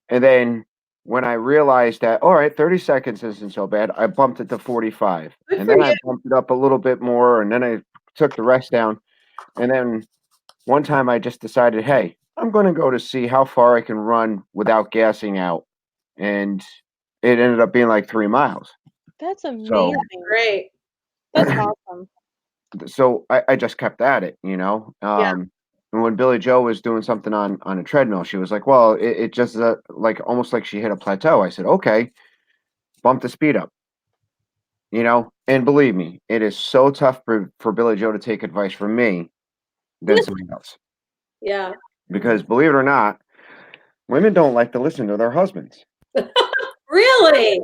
Speaker 3: And then when I realized that, all right, 30 seconds isn't so bad, I bumped it to 45.
Speaker 2: Good
Speaker 3: And
Speaker 2: for
Speaker 3: then I
Speaker 2: you.
Speaker 3: bumped it up a little bit more. And then I took the rest down. And then one time I just decided, hey, I'm going to go to see how far I can run without gassing out. And it ended up being like 3 miles.
Speaker 1: That's
Speaker 3: So,
Speaker 1: amazing.
Speaker 2: Great.
Speaker 1: That's awesome.
Speaker 3: so I just kept at it,
Speaker 2: Yeah.
Speaker 3: when Billy Joe was doing something on a treadmill, she was like, "Well, it just like almost like she hit a plateau." I said, "Okay, bump the speed up." And believe me, it is so tough for Billy Joe to take advice from me than somebody else.
Speaker 2: Yeah.
Speaker 3: Because believe it or not, women don't like to listen to their husbands.
Speaker 2: Really?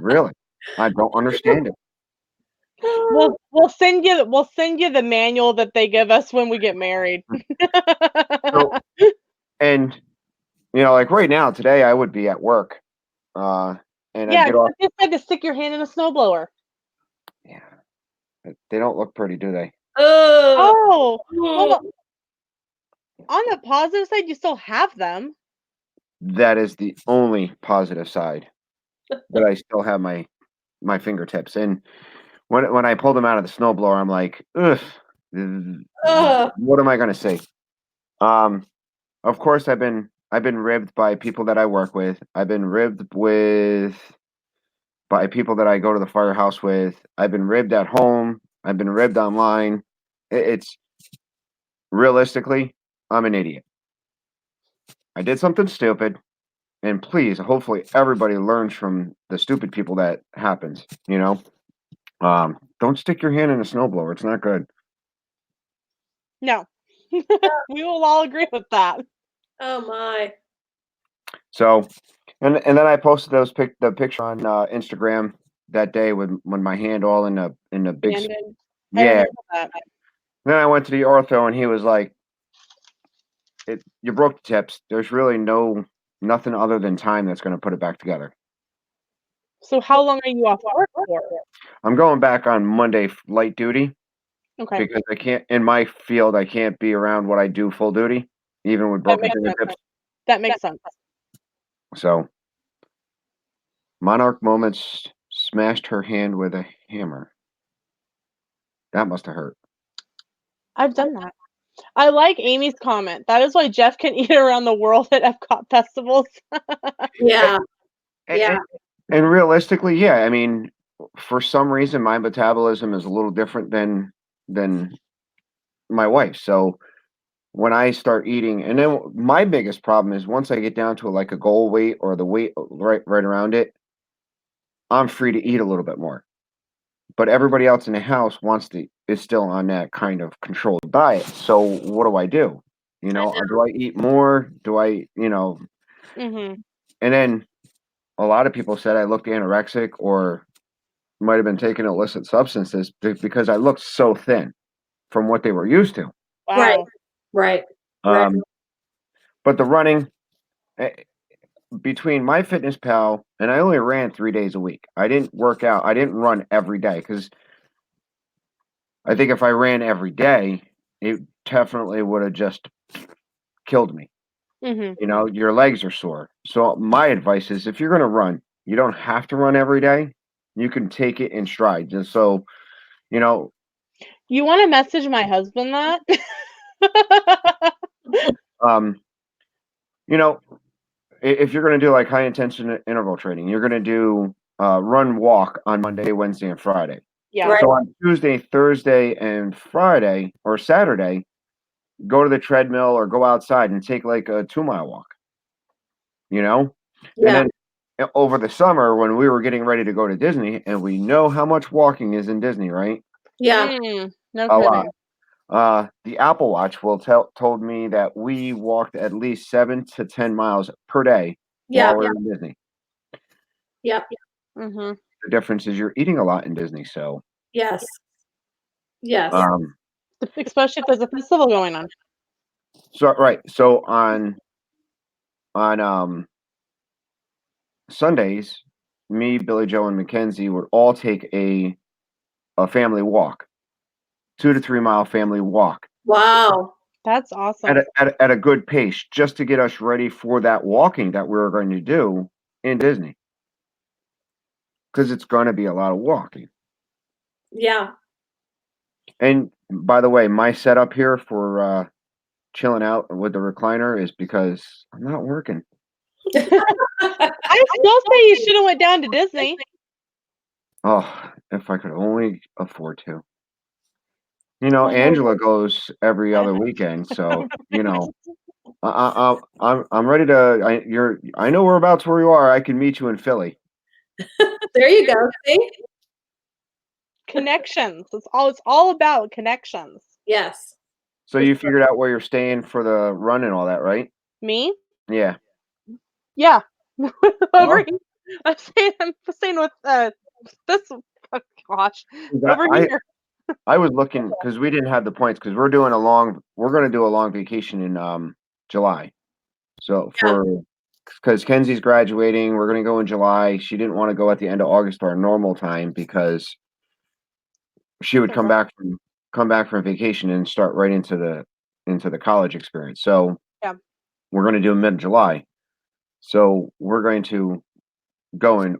Speaker 3: Really, I don't understand it.
Speaker 1: We'll send you the manual that they give us when we get married.
Speaker 3: So, and like right now, today, I would be at work, and
Speaker 1: Yeah,
Speaker 3: I'd get off.
Speaker 1: you just had to stick your hand in a snowblower.
Speaker 3: Yeah, they don't look pretty, do they?
Speaker 1: Oh, well, on the positive side, you still have them.
Speaker 3: That is the only positive side, that I still have my fingertips. And when I pulled them out of the snowblower, I'm like, ugh, what am I going to say? Of course, I've been ribbed by people that I work with. I've been ribbed by people that I go to the firehouse with. I've been ribbed at home. I've been ribbed online. It's realistically, I'm an idiot. I did something stupid, and please, hopefully, everybody learns from the stupid people that happens. Don't stick your hand in a snowblower. It's not good.
Speaker 1: No, we will all agree with that.
Speaker 2: Oh my.
Speaker 3: So, and then I posted the picture on Instagram that day with when my hand all in the big
Speaker 1: Banded. I
Speaker 3: yeah.
Speaker 1: remember that.
Speaker 3: Then I went to the ortho and he was like, "You broke the tips. There's really nothing other than time that's going to put it back together."
Speaker 1: So how long are you off work for?
Speaker 3: I'm going back on Monday light duty
Speaker 1: Okay,
Speaker 3: because I can't in my field. I can't be around what I do full duty, even with
Speaker 1: that
Speaker 3: broken
Speaker 1: makes sense.
Speaker 3: fingertips.
Speaker 1: That makes sense.
Speaker 3: So, Monarch Moments smashed her hand with a hammer. That must have hurt.
Speaker 1: I've done that. I like Amy's comment. That is why Jeff can eat around the world at Epcot festivals.
Speaker 2: Yeah.
Speaker 3: A-
Speaker 2: Yeah.
Speaker 3: And realistically, yeah, I mean, for some reason, my metabolism is a little different than my wife. So when I start eating, and then my biggest problem is once I get down to like a goal weight or the weight right around it, I'm free to eat a little bit more. But everybody else in the house is still on that kind of controlled diet. So what do I do? Do I eat more? Do I,
Speaker 1: Mhm.
Speaker 3: and then a lot of people said I looked anorexic or might have been taking illicit substances because I looked so thin from what they were used to.
Speaker 2: Right.
Speaker 1: Wow.
Speaker 2: Right. Right.
Speaker 3: But the running between MyFitnessPal and I only ran 3 days a week. I didn't work out. I didn't run every day because I think if I ran every day, it definitely would have just killed me.
Speaker 1: Mhm.
Speaker 3: Your legs are sore. So my advice is if you're going to run, you don't have to run every day. You can take it in strides. And so, you know,
Speaker 1: You want to message my husband that?
Speaker 3: um, you know, if you're going to do like high intention interval training, you're going to do run walk on Monday, Wednesday, and Friday.
Speaker 1: Yeah.
Speaker 2: Right.
Speaker 3: So on Tuesday, Thursday, and Friday or Saturday, go to the treadmill or go outside and take like a 2 mile walk. And
Speaker 2: Yeah.
Speaker 3: then over the summer when we were getting ready to go to Disney, and we know how much walking is in Disney, right?
Speaker 2: Yeah.
Speaker 1: No
Speaker 3: A lot.
Speaker 1: kidding.
Speaker 3: The Apple Watch told me that we walked at least 7 to 10 miles per day
Speaker 2: Yeah.
Speaker 3: while we were in Disney.
Speaker 2: Yep.
Speaker 1: Mhm.
Speaker 3: The difference is you're eating a lot in Disney, so
Speaker 2: Yes. Yes.
Speaker 1: Especially if there's a festival going on.
Speaker 3: So on Sundays, me, Billy Joe, and Mackenzie would all take a family walk, 2 to 3 mile family walk
Speaker 2: Wow.
Speaker 1: That's
Speaker 3: at
Speaker 1: awesome.
Speaker 3: at a good pace, just to get us ready for that walking that we were going to do in Disney, because it's going to be a lot of walking.
Speaker 2: Yeah.
Speaker 3: And by the way, my setup here for chilling out with the recliner is because I'm not working.
Speaker 1: I still say you should have went down to Disney.
Speaker 3: Oh, if I could only afford to. Angela goes every other weekend, so I'm ready to. I know whereabouts where you are. I can meet you in Philly.
Speaker 2: There you go. See?
Speaker 1: Connections. It's all about connections.
Speaker 2: Yes.
Speaker 3: So you figured out where you're staying for the run and all that, right?
Speaker 1: Me?
Speaker 3: Yeah.
Speaker 1: Yeah.
Speaker 3: Oh,
Speaker 1: Over here. I'm staying with this oh gosh. Over
Speaker 3: I
Speaker 1: here.
Speaker 3: I was looking because we didn't have the points because we're going to do a long vacation in July. So
Speaker 2: Yeah.
Speaker 3: because Kenzie's graduating, we're going to go in July. She didn't want to go at the end of August our normal time because she would
Speaker 1: Okay.
Speaker 3: come back from vacation and start right into the college experience. So
Speaker 1: Yeah.
Speaker 3: we're going to do mid July. So we're going to go in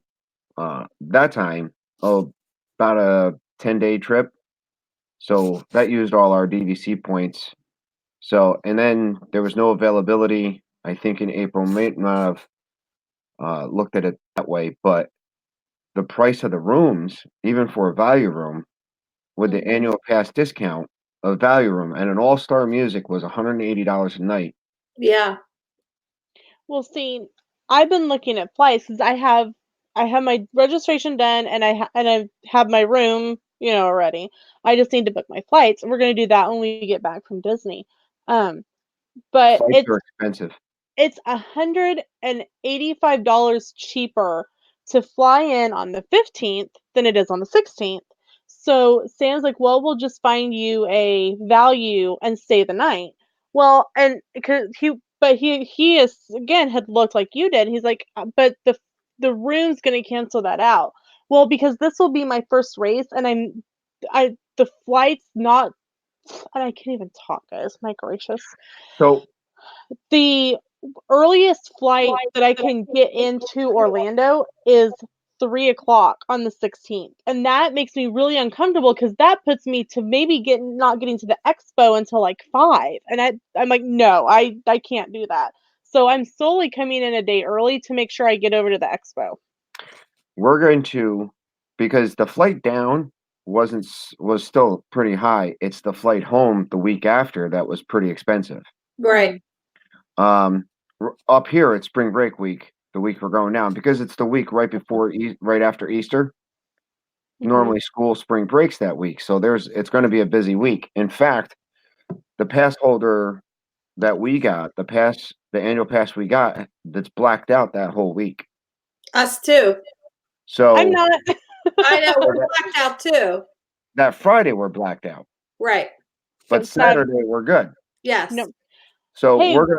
Speaker 3: that time. Oh, about a 10-day trip. So that used all our DVC points. So and then there was no availability. I think in April, may not have looked at it that way, but the price of the rooms, even for a value room, with the
Speaker 1: Mhm.
Speaker 3: annual pass discount, a value room and an all-star music was $180 a night.
Speaker 2: Yeah.
Speaker 1: Well, see, I've been looking at flights because I have my registration done and I have my room, already. I just need to book my flights, and we're gonna do that when we get back from Disney. Um, but
Speaker 3: Flights
Speaker 1: it's
Speaker 3: are expensive.
Speaker 1: it's $185 cheaper to fly in on the 15th than it is on the 16th. So Sam's like, well, we'll just find you a value and stay the night. Well, and because he is again had looked like you did. He's like, but the room's gonna cancel that out. Well, because this will be my first race, and the flight's not, and I can't even talk, guys. My gracious.
Speaker 3: So
Speaker 1: The earliest flight that I can get into Orlando is 3 o'clock on the 16th, and that makes me really uncomfortable because that puts me to maybe not getting to the expo until like 5, and I'm like, no, I can't do that. So I'm solely coming in a day early to make sure I get over to the expo.
Speaker 3: we're going to because the flight down was still pretty high. It's the flight home the week after that was pretty expensive.
Speaker 2: Right.
Speaker 3: Um, up here it's spring break week, the week we're going down because it's the week right after Easter.
Speaker 1: Mm-hmm.
Speaker 3: Normally school spring breaks that week, so it's going to be a busy week. In fact, the pass holder that we got, the annual pass we got, that's blacked out that whole week.
Speaker 2: Us too.
Speaker 1: I'm
Speaker 3: So
Speaker 1: not.
Speaker 2: I know.
Speaker 3: so
Speaker 2: We're blacked out too.
Speaker 3: that Friday we're blacked out,
Speaker 2: Right.
Speaker 3: but
Speaker 1: So sad.
Speaker 3: Saturday we're good.
Speaker 2: Yes.
Speaker 1: No.
Speaker 3: So
Speaker 1: Hey,
Speaker 3: we're gonna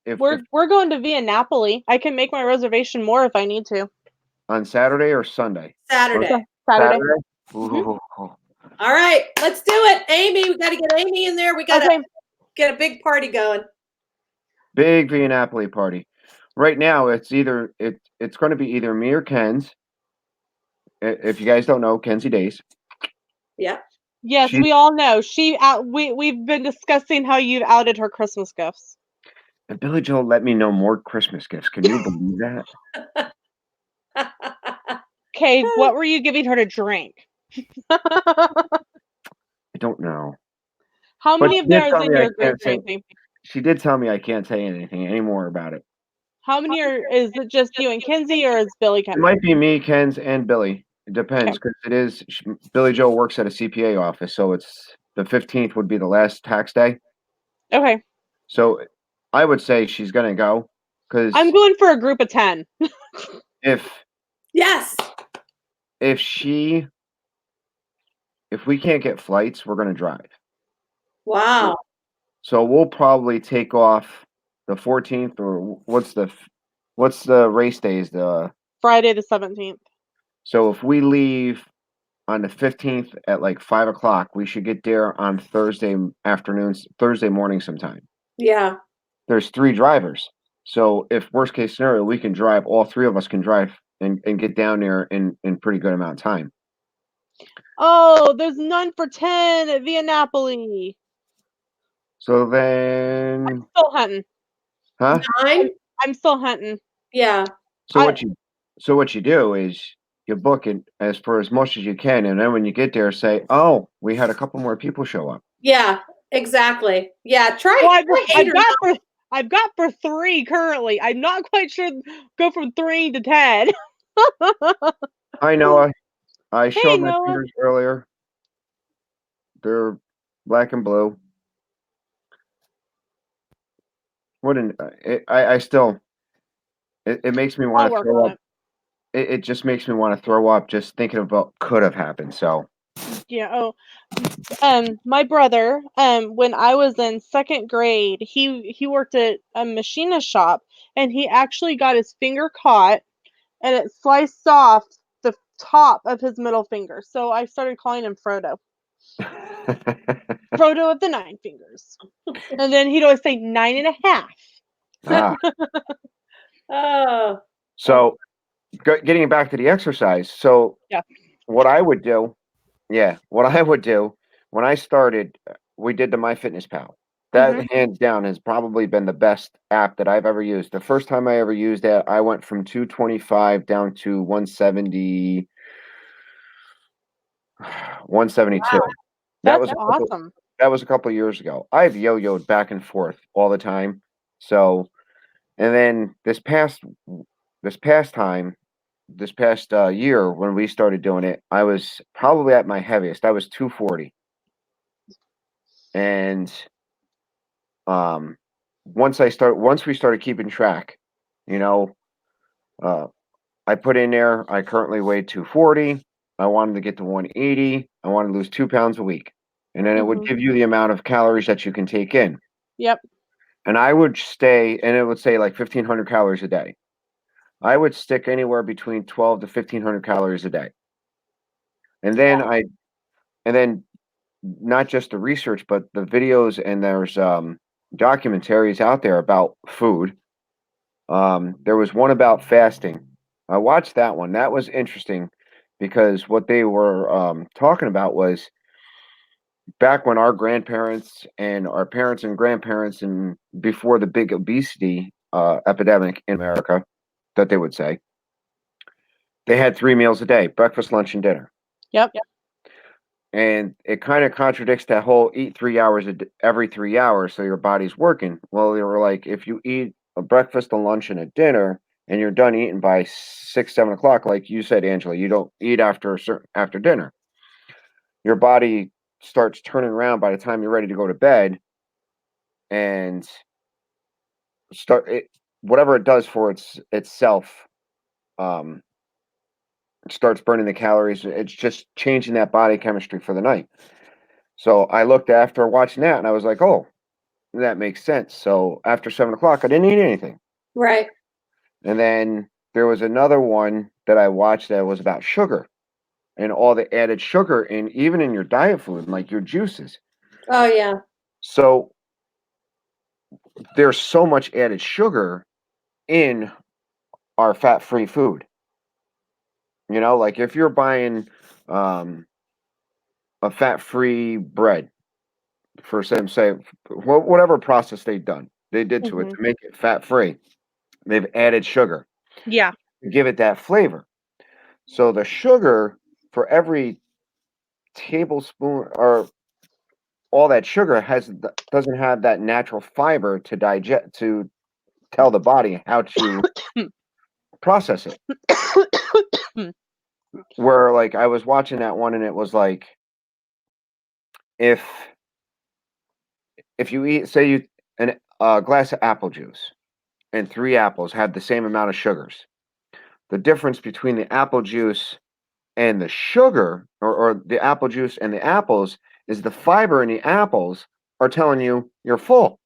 Speaker 3: if
Speaker 1: we're going to Via Napoli. I can make my reservation more if I need to.
Speaker 3: on Saturday or Sunday or
Speaker 2: Saturday.
Speaker 1: Saturday.
Speaker 3: Saturday.
Speaker 1: Hmm.
Speaker 3: Ooh,
Speaker 2: All right. Let's do it. Amy, we got to get Amy in there. We got to
Speaker 1: Okay.
Speaker 2: get a big party going.
Speaker 3: big Via Napoli party. Right now, it's going to be either me or Ken's. If you guys don't know, Kenzie Days.
Speaker 2: Yeah.
Speaker 1: Yes,
Speaker 3: She
Speaker 1: we all know. We've been discussing how you've outed her Christmas gifts.
Speaker 3: and Billy Joel let me know more Christmas gifts. Can you believe that?
Speaker 1: Okay, what were you giving her to drink?
Speaker 3: I don't know,
Speaker 1: How
Speaker 3: but
Speaker 1: many of theirs in your grape
Speaker 3: say.
Speaker 1: drinking?
Speaker 3: She did tell me I can't say anything anymore about it.
Speaker 1: How many is it just you and Kinsey, or is Billy
Speaker 3: It
Speaker 1: coming?
Speaker 3: might be me, Ken's, and Billy. It depends
Speaker 1: Okay.
Speaker 3: because Billy Joel works at a CPA office, so it's the 15th would be the last tax day.
Speaker 1: Okay.
Speaker 3: So I would say she's gonna go because
Speaker 1: I'm going for a group of 10.
Speaker 3: if
Speaker 2: Yes.
Speaker 3: if she if we can't get flights, we're gonna drive.
Speaker 2: Wow.
Speaker 3: So we'll probably take off the 14th or what's the race days?
Speaker 1: Friday the 17th.
Speaker 3: So if we leave on the 15th at like 5 o'clock, we should get there on Thursday morning sometime.
Speaker 2: Yeah.
Speaker 3: There's 3 drivers. So if worst case scenario, we can drive, all 3 of us can drive and get down there in pretty good amount of time.
Speaker 1: Oh, there's none for 10 at Via Napoli.
Speaker 3: So then,
Speaker 1: Still hunting.
Speaker 3: huh?
Speaker 2: Nine.
Speaker 1: I'm still hunting.
Speaker 2: Yeah.
Speaker 3: So
Speaker 1: I
Speaker 3: what you do is you book it as for as much as you can, and then when you get there, say, "Oh, we had a couple more people show up."
Speaker 2: Yeah, exactly. Yeah,
Speaker 1: Well,
Speaker 2: try 8 or 9.
Speaker 1: I've got for 3 currently. I'm not quite sure go from 3 to 10.
Speaker 3: Hi, Noah. I
Speaker 1: Hey,
Speaker 3: showed my
Speaker 1: Noah.
Speaker 3: fingers earlier. They're black and blue. What an I still it makes me
Speaker 1: I'll
Speaker 3: want to
Speaker 1: work
Speaker 3: throw
Speaker 1: on
Speaker 3: up.
Speaker 1: it.
Speaker 3: It just makes me want to throw up just thinking about could have happened. So
Speaker 1: Yeah. Oh, my brother, when I was in 2nd grade, he worked at a machinist shop, and he actually got his finger caught, and it sliced off the top of his middle finger. So I started calling him Frodo. Frodo of the 9 fingers. And then he'd always say 9.5.
Speaker 3: ah,
Speaker 2: Oh,
Speaker 3: so getting back to the exercise. So
Speaker 1: Yeah.
Speaker 3: what I would do, yeah, what I would do when I started, we did the MyFitnessPal. That
Speaker 1: Mhm.
Speaker 3: hands down has probably been the best app that I've ever used. The first time I ever used that, I went from 225 down to 170, 172. That
Speaker 1: That's
Speaker 3: was a couple.
Speaker 1: awesome.
Speaker 3: That was a couple years ago. I've yo-yoed back and forth all the time. So, and then this past time, this past year when we started doing it, I was probably at my heaviest. I was 240, and um, once we started keeping track, you know, uh, I put in there. I currently weigh 240. I wanted to get to 180. I wanted to lose 2 pounds a week, and then it would
Speaker 1: Mhm.
Speaker 3: give you the amount of calories that you can take in.
Speaker 1: Yep.
Speaker 3: And I would stay, and it would say like 1,500 calories a day. I would stick anywhere between 12 to 1,500 calories a day. And then
Speaker 1: Yeah.
Speaker 3: and then not just the research, but the videos, and there's documentaries out there about food. There was one about fasting. I watched that one. That was interesting because what they were talking about was back when our grandparents and our parents and grandparents, and before the big obesity epidemic in America, that they would say, they had 3 meals a day: breakfast, lunch, and dinner.
Speaker 1: Yep.
Speaker 3: And it kind of contradicts that whole eat 3 hours every 3 hours so your body's working. Well, they were like, if you eat a breakfast, a lunch, and a dinner, and you're done eating by 6, 7 o'clock, like you said, Angela, you don't eat after dinner. Your body starts turning around by the time you're ready to go to bed, and start it, whatever it does for itself. Um, it starts burning the calories. It's just changing that body chemistry for the night. So I looked after watching that, and I was like, oh, that makes sense. So after 7 o'clock, I didn't eat anything.
Speaker 2: right.
Speaker 3: And then there was another one that I watched that was about sugar and all the added sugar in, even in your diet food, like your juices.
Speaker 2: Oh, yeah.
Speaker 3: So there's so much added sugar in our fat-free food. Like if you're buying um, a fat-free bread for say whatever process they did to it
Speaker 1: Mhm.
Speaker 3: to make it fat-free, they've added sugar
Speaker 1: Yeah.
Speaker 3: to give it that flavor. So the sugar for every tablespoon or all that sugar doesn't have that natural fiber to digest, to tell the body how to process it. Where like I was watching that one, and it was like if you eat, say, you an a glass of apple juice and 3 apples have the same amount of sugars. The difference between the apple juice and the sugar, or the apple juice and the apples, is the fiber in the apples are telling you you're full.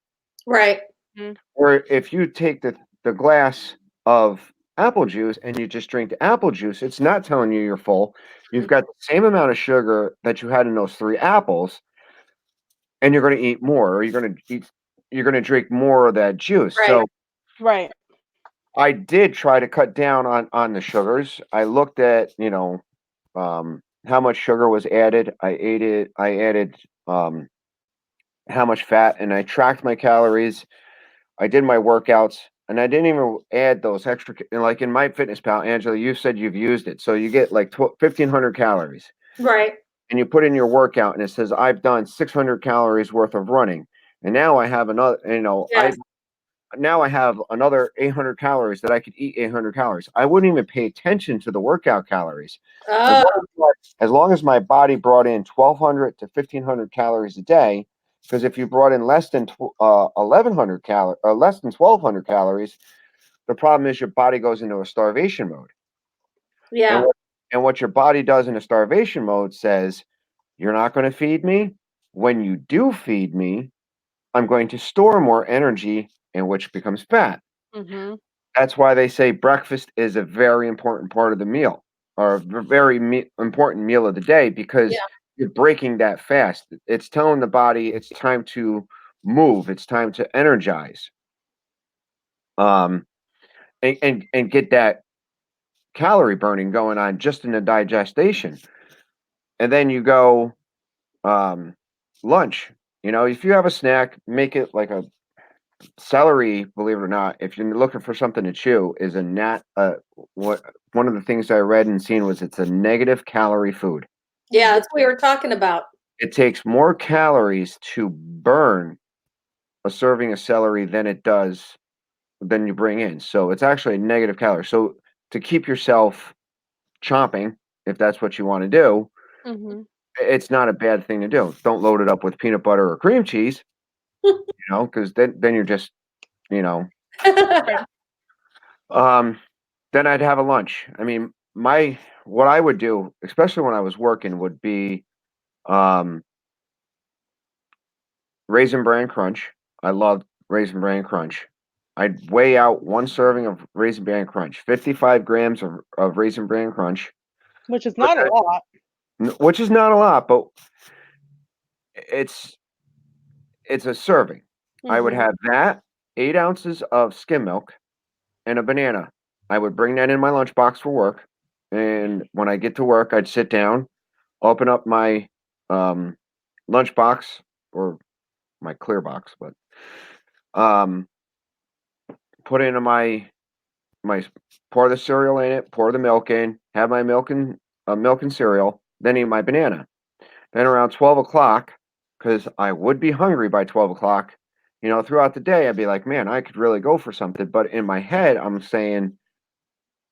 Speaker 2: Right.
Speaker 1: Mhm.
Speaker 3: Or if you take the glass of apple juice and you just drink the apple juice, it's not telling you you're full. You've got the same amount of sugar that you had in those 3 apples, and you're going to eat more, or you're going to drink more of that juice.
Speaker 2: Right.
Speaker 3: So
Speaker 1: Right.
Speaker 3: I did try to cut down on the sugars. I looked at, how much sugar was added. I added how much fat, and I tracked my calories. I did my workouts. and I didn't even add those extra. Like in MyFitnessPal, Angela, you said you've used it, so you get like 1,500 calories,
Speaker 2: Right.
Speaker 3: and you put in your workout, and it says I've done 600 calories worth of running, and now I have another.
Speaker 2: Yes.
Speaker 3: Now I have another 800 calories that I could eat 800 calories. I wouldn't even pay attention to the workout calories. As
Speaker 2: Oh,
Speaker 3: long as, long as my body brought in 1,200 to 1,500 calories a day, because if you brought in less than 1,100 calories or less than 1,200 calories, the problem is your body goes into a starvation mode. And
Speaker 2: yeah.
Speaker 3: what your body does in a starvation mode says, you're not going to feed me. When you do feed me, I'm going to store more energy, and which becomes fat.
Speaker 1: Mm-hmm.
Speaker 3: That's why they say breakfast is a very important part of the meal, or a very important meal of the day, because
Speaker 2: Yeah.
Speaker 3: you're breaking that fast. It's telling the body it's time to move. It's time to energize, um, and get that calorie burning going on just in the digestion. And then you go um, lunch. If you have a snack, make it like a celery. Believe it or not, if you're looking for something to chew, is a nat. What one of the things I read and seen was it's a negative calorie food.
Speaker 2: Yeah, that's what we were talking about.
Speaker 3: It takes more calories to burn a serving of celery than you bring in. So it's actually a negative calorie. So to keep yourself chomping, if that's what you want to do,
Speaker 1: Mm-hmm.
Speaker 3: it's not a bad thing to do. Don't load it up with peanut butter or cream cheese, because then you're just, you know,
Speaker 1: Right.
Speaker 3: um, then I'd have a lunch. I mean, what I would do, especially when I was working, would be um, Raisin Bran Crunch. I loved Raisin Bran Crunch. I'd weigh out one serving of Raisin Bran Crunch, 55 grams of Raisin Bran Crunch,
Speaker 1: Which is not a lot.
Speaker 3: which is not a lot, but it's it's a serving. I would
Speaker 1: Mm-hmm.
Speaker 3: have that, 8 ounces of skim milk, and a banana. I would bring that in my lunchbox for work, and when I get to work, I'd sit down, open up my um, lunchbox or my clear box, but um, put into my pour the cereal in it, pour the milk in, have my milk and cereal, then eat my banana. Then around 12 o'clock, because I would be hungry by 12 o'clock. Throughout the day, I'd be like, man, I could really go for something. But in my head, I'm saying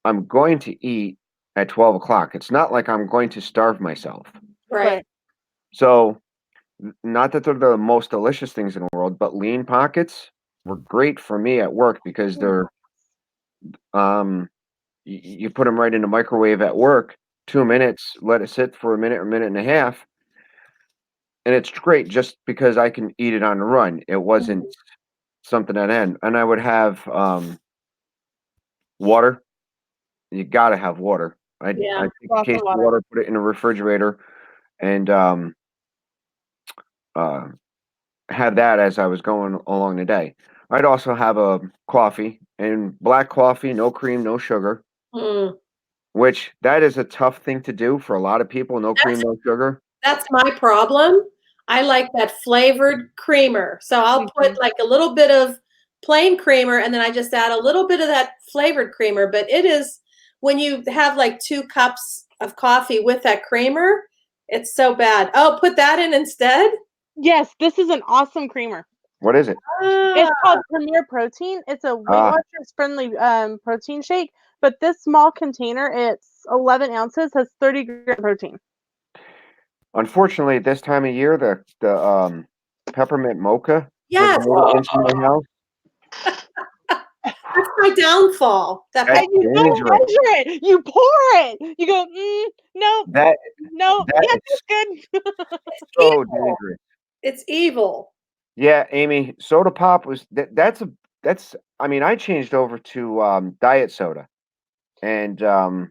Speaker 3: I'm going to eat at 12 o'clock. It's not like I'm going to starve myself.
Speaker 2: Right.
Speaker 1: Right.
Speaker 3: So, not that they're the most delicious things in the world, but lean pockets were great for me at work because they're um you put them right in the microwave at work, 2 minutes, let it sit for a minute or minute and a half, and it's great just because I can eat it on the run. It wasn't
Speaker 2: Mhm.
Speaker 3: something at end, and I would have water. You got to have water. I
Speaker 2: Yeah.
Speaker 3: take a
Speaker 1: Lots
Speaker 3: case
Speaker 1: of
Speaker 3: of
Speaker 1: water.
Speaker 3: water, put it in the refrigerator, and uh, have that as I was going along the day. I'd also have a coffee, and black coffee, no cream, no sugar.
Speaker 2: Mm.
Speaker 3: Which that is a tough thing to do for a lot of people. No cream,
Speaker 2: That's
Speaker 3: no sugar.
Speaker 2: that's my problem. I like that flavored creamer. So I'll
Speaker 1: Mm-hmm.
Speaker 2: put like a little bit of plain creamer and then I just add a little bit of that flavored creamer. But it is when you have like 2 cups of coffee with that creamer, it's so bad. Oh, put that in instead?
Speaker 1: Yes, this is an awesome creamer.
Speaker 3: What is it?
Speaker 2: Ah,
Speaker 1: It's called Premier Protein. It's a Weight
Speaker 3: Ah,
Speaker 1: Watchers friendly protein shake, but this small container, it's 11 ounces, has 30 grams of protein.
Speaker 3: unfortunately, this time of year, the peppermint mocha has
Speaker 2: yes.
Speaker 3: made it into my house.
Speaker 2: That's my downfall. That
Speaker 3: That's
Speaker 1: And you don't
Speaker 3: dangerous.
Speaker 1: measure it. You pour it. You go, nope,
Speaker 3: That
Speaker 1: nope.
Speaker 3: that
Speaker 1: Yes,
Speaker 3: is
Speaker 1: it's good.
Speaker 2: it's
Speaker 3: so
Speaker 2: evil.
Speaker 3: dangerous.
Speaker 2: It's evil.
Speaker 3: Yeah, Amy, soda pop was that's. I mean, I changed over to diet soda, and
Speaker 1: I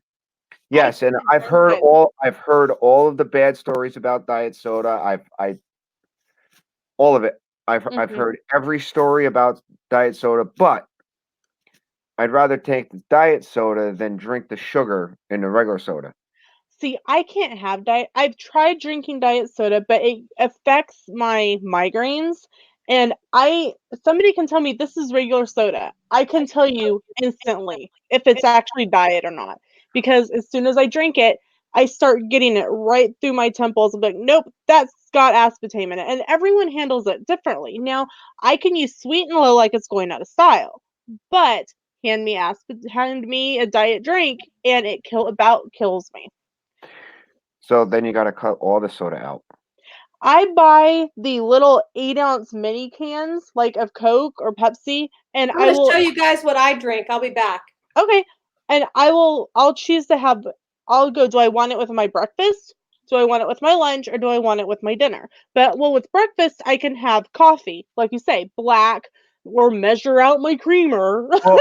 Speaker 3: yes, and
Speaker 1: can't stand diet.
Speaker 3: I've heard all of the bad stories about diet soda. I all of it. I've
Speaker 1: Mm-hmm.
Speaker 3: heard every story about diet soda, but I'd rather take the diet soda than drink the sugar in the regular soda.
Speaker 1: See, I can't have diet. I've tried drinking diet soda, but it affects my migraines, And somebody can tell me this is regular soda. I can tell you instantly if it's actually diet or not. Because as soon as I drink it, I start getting it right through my temples. I'm like, nope, that's got aspartame in it. And everyone handles it differently. Now, I can use sweet and low like it's going out of style. But hand me a diet drink and it about kills me.
Speaker 3: So then you got to cut all the soda out.
Speaker 1: I buy the little 8-ounce mini cans, like of Coke or Pepsi, and
Speaker 2: I'm going to show you guys what I drink. I'll be back.
Speaker 1: Okay, and I'll choose to have. I'll go. Do I want it with my breakfast? Do I want it with my lunch, or do I want it with my dinner? But well, with breakfast, I can have coffee, like you say, black, or measure out my creamer.
Speaker 3: Well,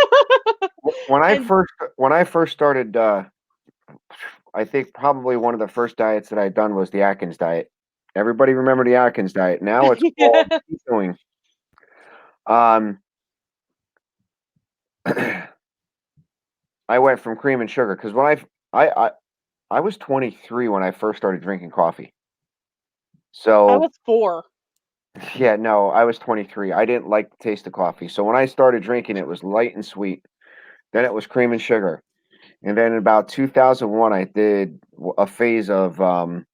Speaker 3: when I
Speaker 1: And
Speaker 3: first started, I think probably one of the first diets that I'd done was the Atkins diet. Everybody remember the Atkins diet. Now it's called doing. I went from cream and sugar because when I was 23 when I first started drinking coffee.
Speaker 1: I
Speaker 3: So
Speaker 1: was 4.
Speaker 3: yeah, no, I was 23. I didn't like the taste of coffee. So when I started drinking, it was light and sweet. Then it was cream and sugar. And then in about 2001, I did a phase of um,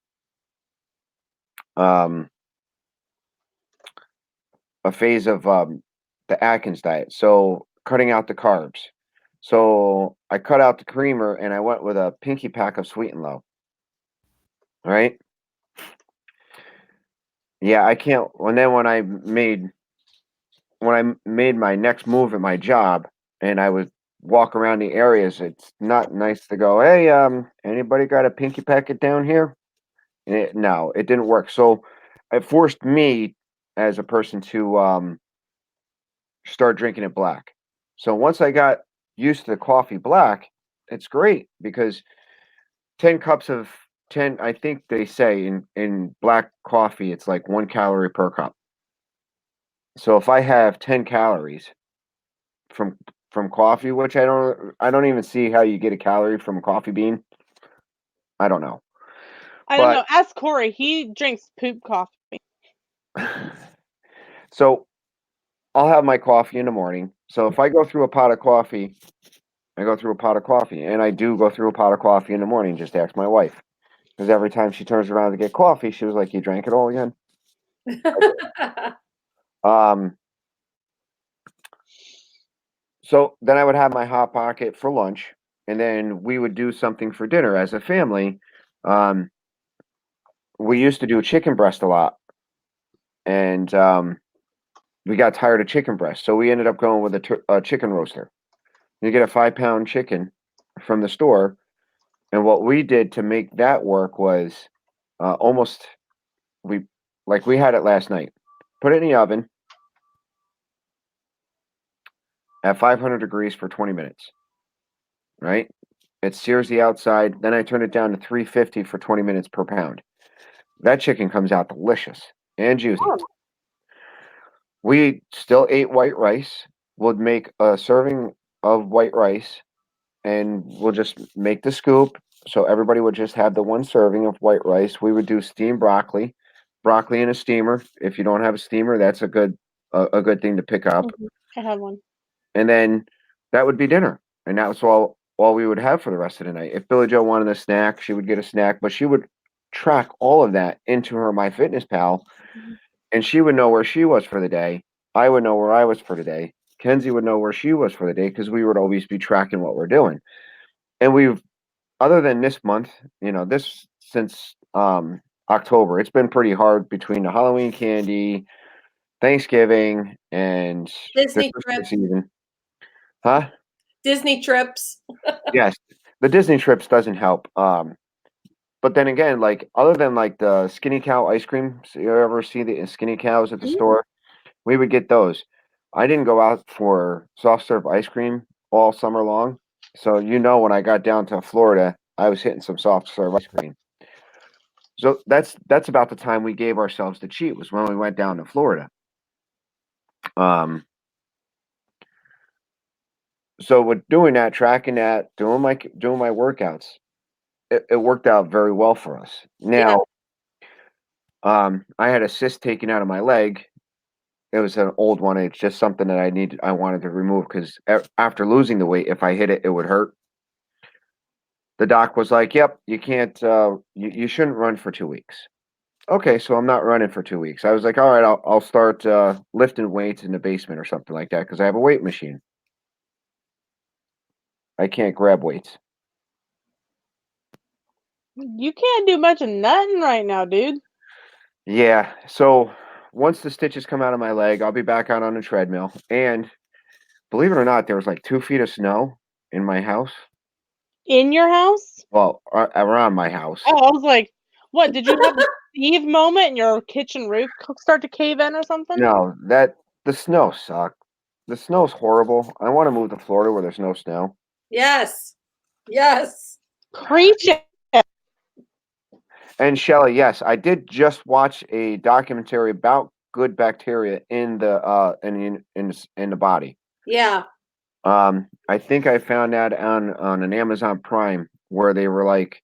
Speaker 3: the Atkins diet. So cutting out the carbs. So I cut out the creamer and I went with a pinky pack of sweet and low. All right. Yeah, I can't. And then when I made my next move at my job, and I would walk around the areas, it's not nice to go, hey, anybody got a pinky packet down here? And no, it didn't work. So it forced me as a person to start drinking it black. So once I got used to the coffee black, it's great because 10 cups of 10, I think they say in black coffee, it's like 1 calorie per cup. So if I have 10 calories from coffee, which I don't even see how you get a calorie from a coffee bean. I don't know.
Speaker 1: I don't
Speaker 3: But
Speaker 1: know. Ask Corey. He drinks poop coffee.
Speaker 3: so I'll have my coffee in the morning. So if I go through a pot of coffee, I go through a pot of coffee, and I do go through a pot of coffee in the morning. Just ask my wife, because every time she turns around to get coffee, she was like, "You drank it all again." Um. So then I would have my hot pocket for lunch, and then we would do something for dinner as a family. Um, we used to do chicken breast a lot, and we got tired of chicken breast, so we ended up going with a chicken roaster. You get a 5-pound chicken from the store, and what we did to make that work was almost we we had it last night. Put it in the oven at 500 degrees for 20 minutes. Right? It sears the outside. Then I turn it down to 350 for 20 minutes per pound. That chicken comes out delicious and juicy.
Speaker 1: Oh.
Speaker 3: We still ate white rice. We'll make a serving of white rice and we'll just make the scoop. So everybody would just have the one serving of white rice. We would do steamed broccoli in a steamer. If you don't have a steamer, that's a good thing to pick up.
Speaker 1: Mhm. I have one.
Speaker 3: And then that would be dinner. And that was all we would have for the rest of the night. If Billy Joe wanted a snack, she would get a snack, but she would track all of that into her MyFitnessPal,
Speaker 1: Mhm.
Speaker 3: and she would know where she was for the day. I would know where I was for the day. Kenzie would know where she was for the day because we would always be tracking what we're doing. And we've, other than this month, this since October, it's been pretty hard between the Halloween candy, Thanksgiving, and the
Speaker 2: Disney
Speaker 3: Christmas
Speaker 2: trips.
Speaker 3: season. Huh?
Speaker 2: Disney trips.
Speaker 3: Yes, the Disney trips doesn't help. But then again, like other than like the Skinny Cow ice cream, so you ever see the Skinny Cows at the
Speaker 1: Mhm.
Speaker 3: store? We would get those. I didn't go out for soft serve ice cream all summer long, so when I got down to Florida, I was hitting some soft serve ice cream. So that's about the time we gave ourselves the cheat was when we went down to Florida. Um, so with doing that, tracking that, doing my workouts, it worked out very well for us.
Speaker 2: Yeah.
Speaker 3: Now, I had a cyst taken out of my leg, It was an old one. It's just something that I wanted to remove because after losing the weight, if I hit it, it would hurt. The doc was like, "Yep, you can't. You shouldn't run for 2 weeks." Okay, so I'm not running for 2 weeks. I was like, "All right, I'll start lifting weights in the basement or something like that because I have a weight machine. I can't grab weights."
Speaker 1: You can't do much of nothing right now, dude.
Speaker 3: Yeah. So once the stitches come out of my leg, I'll be back out on the treadmill. And believe it or not, there was like 2 feet of snow in my house.
Speaker 1: In your house?
Speaker 3: Well, around my house.
Speaker 1: Oh, I was like, what? Did you have a Steve moment and your kitchen roof start to cave in or something?
Speaker 3: No, the snow sucked. The snow's horrible. I want to move to Florida where there's no snow.
Speaker 2: Yes. Yes.
Speaker 1: Preach it.
Speaker 3: And Shelly, yes, I did just watch a documentary about good bacteria in the body.
Speaker 2: Yeah.
Speaker 3: I think I found that on an Amazon Prime where they were like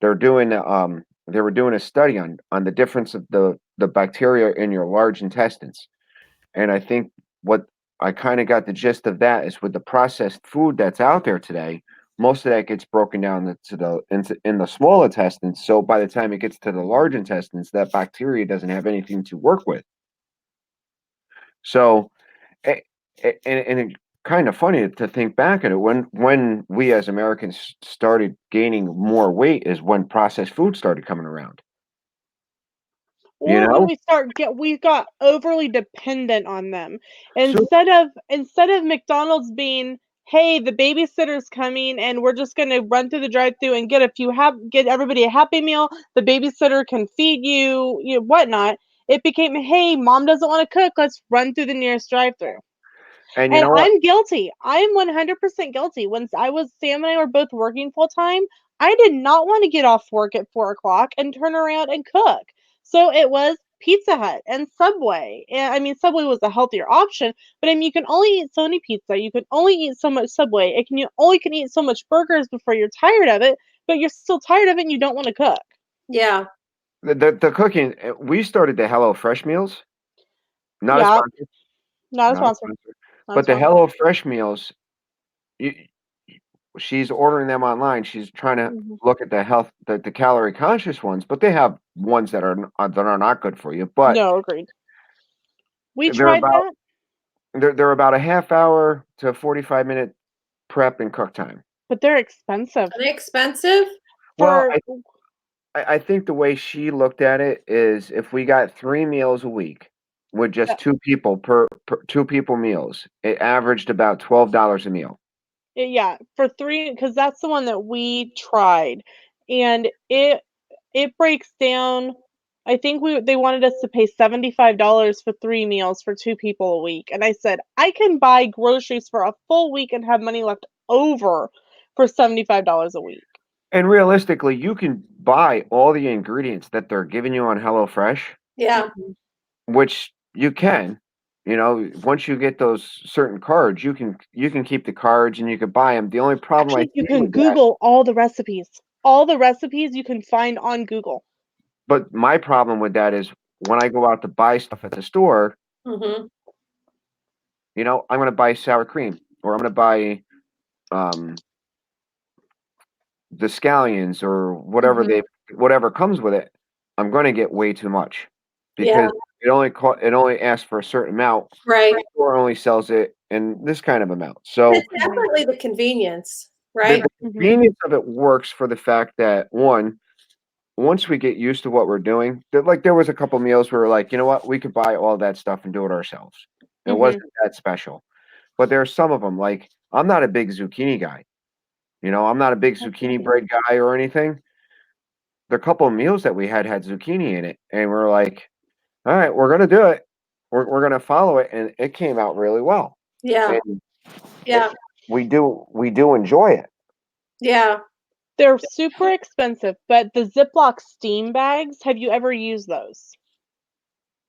Speaker 3: they were doing a study on the difference of the bacteria in your large intestines. And I think what I kind of got the gist of that is with the processed food that's out there today, most of that gets broken down in the small intestines. So by the time it gets to the large intestines, that bacteria doesn't have anything to work with. So, and it kind of funny to think back at it when we as Americans started gaining more weight is when processed food started coming around. You
Speaker 1: Or when
Speaker 3: know,
Speaker 1: we got overly dependent on them.
Speaker 3: so
Speaker 1: Instead of McDonald's being, hey, the babysitter's coming and we're just gonna run through the drive-through and get everybody a happy meal, the babysitter can feed you, whatnot. It became, hey, mom doesn't want to cook, let's run through the nearest drive-through.
Speaker 3: and you
Speaker 1: And
Speaker 3: know what?
Speaker 1: I'm guilty. I'm 100% guilty. When Sam and I were both working full time, I did not want to get off work at 4 o'clock and turn around and cook. So it was Pizza Hut and Subway. And I mean, Subway was a healthier option, but I mean, you can only eat so many pizza. You can only eat so much Subway. You only can eat so much burgers before you're tired of it, but you're still tired of it and you don't want to cook.
Speaker 2: Yeah.
Speaker 3: The cooking, we started the Hello Fresh meals, not a
Speaker 1: Yeah,
Speaker 3: sponsor,
Speaker 1: not a
Speaker 3: not a
Speaker 1: sponsor.
Speaker 3: sponsor,
Speaker 1: Not a
Speaker 3: but the
Speaker 1: sponsor.
Speaker 3: Hello Fresh meals, you, she's ordering them online. She's trying to
Speaker 1: Mhm.
Speaker 3: look at the calorie conscious ones, but they have ones that are not good for you. But
Speaker 1: No, agreed. We
Speaker 3: they're
Speaker 1: tried
Speaker 3: about
Speaker 1: that,
Speaker 3: they're about a half hour to 45-minute prep and cook time.
Speaker 1: but they're expensive.
Speaker 2: Are they expensive?
Speaker 3: Well,
Speaker 1: For
Speaker 3: I think the way she looked at it is if we got 3 meals a week with just two people per 2 people meals, it averaged about $12 a meal.
Speaker 1: Yeah, for 3, because that's the one that we tried, and it breaks down. I think they wanted us to pay $75 for 3 meals for 2 people a week, and I said, "I can buy groceries for a full week and have money left over for $75 a week."
Speaker 3: And realistically, you can buy all the ingredients that they're giving you on HelloFresh,
Speaker 2: Yeah.
Speaker 1: Mhm.
Speaker 3: which you can. You know, once you get those certain cards, you can keep the cards and you can buy them. The only problem I
Speaker 1: Actually, you
Speaker 3: see
Speaker 1: can
Speaker 3: with that,
Speaker 1: Google all the recipes. All the recipes you can find on Google.
Speaker 3: but my problem with that is when I go out to buy stuff at the store,
Speaker 2: Mm-hmm.
Speaker 3: I'm going to buy sour cream or I'm going to buy um, the scallions or
Speaker 1: Mhm.
Speaker 3: whatever comes with it. I'm going to get way too much
Speaker 2: Yeah.
Speaker 3: because it only asks for a certain amount.
Speaker 2: Right.
Speaker 3: The store only sells it in this kind of amount.
Speaker 2: And
Speaker 3: So
Speaker 2: it's definitely the convenience,
Speaker 3: the,
Speaker 2: right?
Speaker 3: the
Speaker 1: Mhm.
Speaker 3: convenience of it works for the fact that once we get used to what we're doing, like there was a couple meals where we're like, you know what, we could buy all that stuff and do it ourselves. It
Speaker 1: Mhm.
Speaker 3: wasn't that special. But there are some of them, like I'm not a big zucchini guy. I'm not a big zucchini bread guy or anything. The couple of meals that we had zucchini in it, and we're like, all right, we're gonna do it. We're gonna follow it, and it came out really well.
Speaker 2: Yeah.
Speaker 3: And
Speaker 2: Yeah.
Speaker 3: we do enjoy it.
Speaker 2: Yeah.
Speaker 1: They're super expensive, but the Ziploc steam bags, have you ever used those?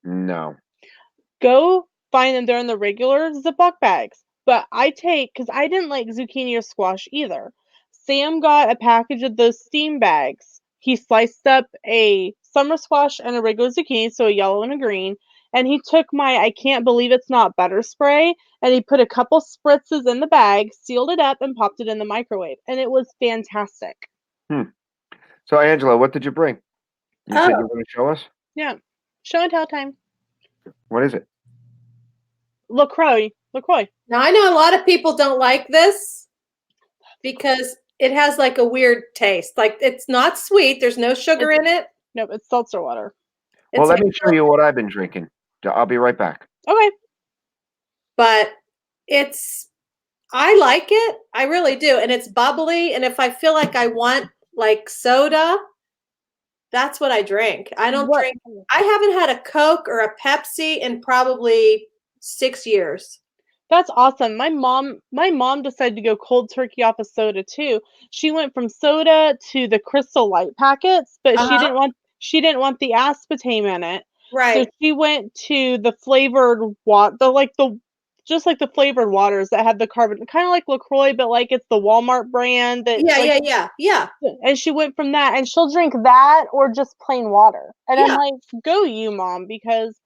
Speaker 3: No.
Speaker 1: Go find them. They're in the regular Ziploc bags. But because I didn't like zucchini or squash either. Sam got a package of those steam bags. He sliced up a summer squash and a regular zucchini, so a yellow and a green, and he took my I can't believe it's not butter spray, and he put a couple spritzes in the bag, sealed it up, and popped it in the microwave, and it was fantastic.
Speaker 3: So, Angela, what did you bring? You said you
Speaker 2: Oh,
Speaker 3: were going to show us?
Speaker 1: Yeah. Show and tell time.
Speaker 3: What is it?
Speaker 1: LaCroix. LaCroix.
Speaker 2: now I know a lot of people don't like this because it has like a weird taste. Like it's not sweet. There's no sugar in it.
Speaker 1: Nope, it's seltzer water.
Speaker 3: Well,
Speaker 2: It's
Speaker 3: let me show you what I've been drinking. I'll be right back.
Speaker 1: Okay.
Speaker 2: but I like it. I really do. And it's bubbly. And if I feel like I want like soda, that's what I drink. I don't
Speaker 1: What?
Speaker 2: drink. I haven't had a Coke or a Pepsi in probably 6 years.
Speaker 1: That's awesome. My mom decided to go cold turkey off of soda too. She went from soda to the Crystal Light packets, but she
Speaker 2: Uh-huh.
Speaker 1: didn't want the aspartame in it. So
Speaker 2: Right.
Speaker 1: she went to the flavored just like the flavored waters that had the carbon, kind of like LaCroix, but like it's the Walmart brand that like,
Speaker 2: Yeah.
Speaker 1: and she went from that, and she'll drink that or just plain water. And I'm
Speaker 2: Yeah.
Speaker 1: like, go you, Mom, because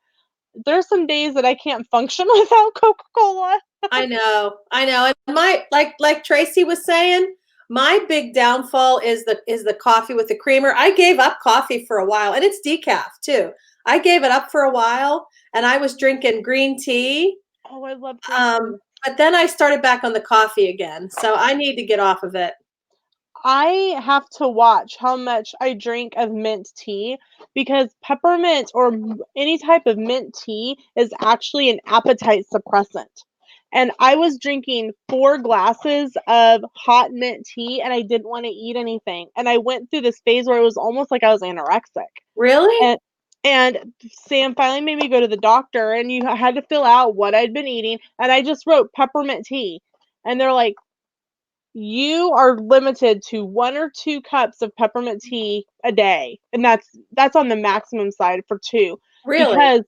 Speaker 1: there's some days that I can't function without Coca-Cola.
Speaker 2: I know. And my like Tracy was saying, my big downfall is the coffee with the creamer. I gave up coffee for a while, and it's decaf too. I gave it up for a while, and I was drinking green tea.
Speaker 1: Oh, I love green tea.
Speaker 2: But then I started back on the coffee again. So I need to get off of it.
Speaker 1: I have to watch how much I drink of mint tea because peppermint or any type of mint tea is actually an appetite suppressant. And I was drinking 4 glasses of hot mint tea and I didn't want to eat anything. And I went through this phase where it was almost like I was anorexic.
Speaker 2: Really?
Speaker 1: And Sam finally made me go to the doctor, and you had to fill out what I'd been eating. And I just wrote peppermint tea. And they're like, you are limited to 1 or 2 cups of peppermint tea a day, and that's on the maximum side for 2,
Speaker 2: Really?
Speaker 1: because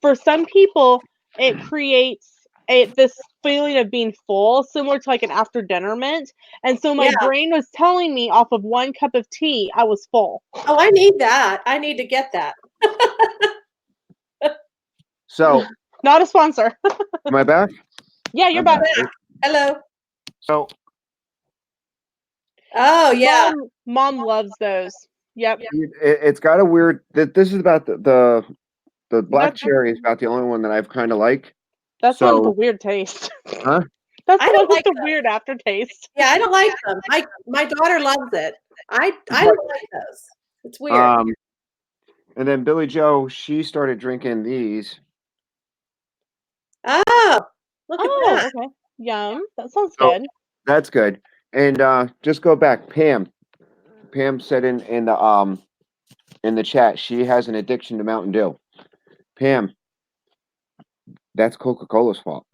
Speaker 1: for some people it creates this feeling of being full, similar to like an after dinner mint, and so my
Speaker 2: Yeah.
Speaker 1: brain was telling me off of 1 cup of tea I was full.
Speaker 2: Oh, I need that. I need to get that.
Speaker 3: So,
Speaker 1: Not a sponsor.
Speaker 3: am I back?
Speaker 1: Yeah, you're
Speaker 3: I'm
Speaker 1: back.
Speaker 3: back.
Speaker 2: Hello.
Speaker 3: So,
Speaker 2: Oh, yeah.
Speaker 1: Mom loves those. Yep.
Speaker 3: it's got a weird. This is about the black
Speaker 1: That's-
Speaker 3: cherry is about the only one that I've kind of like.
Speaker 1: That's one with
Speaker 3: So,
Speaker 1: a weird taste.
Speaker 3: huh?
Speaker 1: That's
Speaker 2: I
Speaker 1: the
Speaker 2: don't
Speaker 1: one with
Speaker 2: like
Speaker 1: the
Speaker 2: those.
Speaker 1: weird aftertaste.
Speaker 2: Yeah, I don't like them. My daughter loves it. I don't like those. It's weird.
Speaker 3: And then Billy Joe, she started drinking these.
Speaker 2: Oh, look at
Speaker 1: Oh,
Speaker 2: that.
Speaker 1: okay. Yum. That sounds
Speaker 3: So
Speaker 1: good.
Speaker 3: that's good. And just go back, Pam. Pam said in the chat she has an addiction to Mountain Dew. Pam, that's Coca-Cola's fault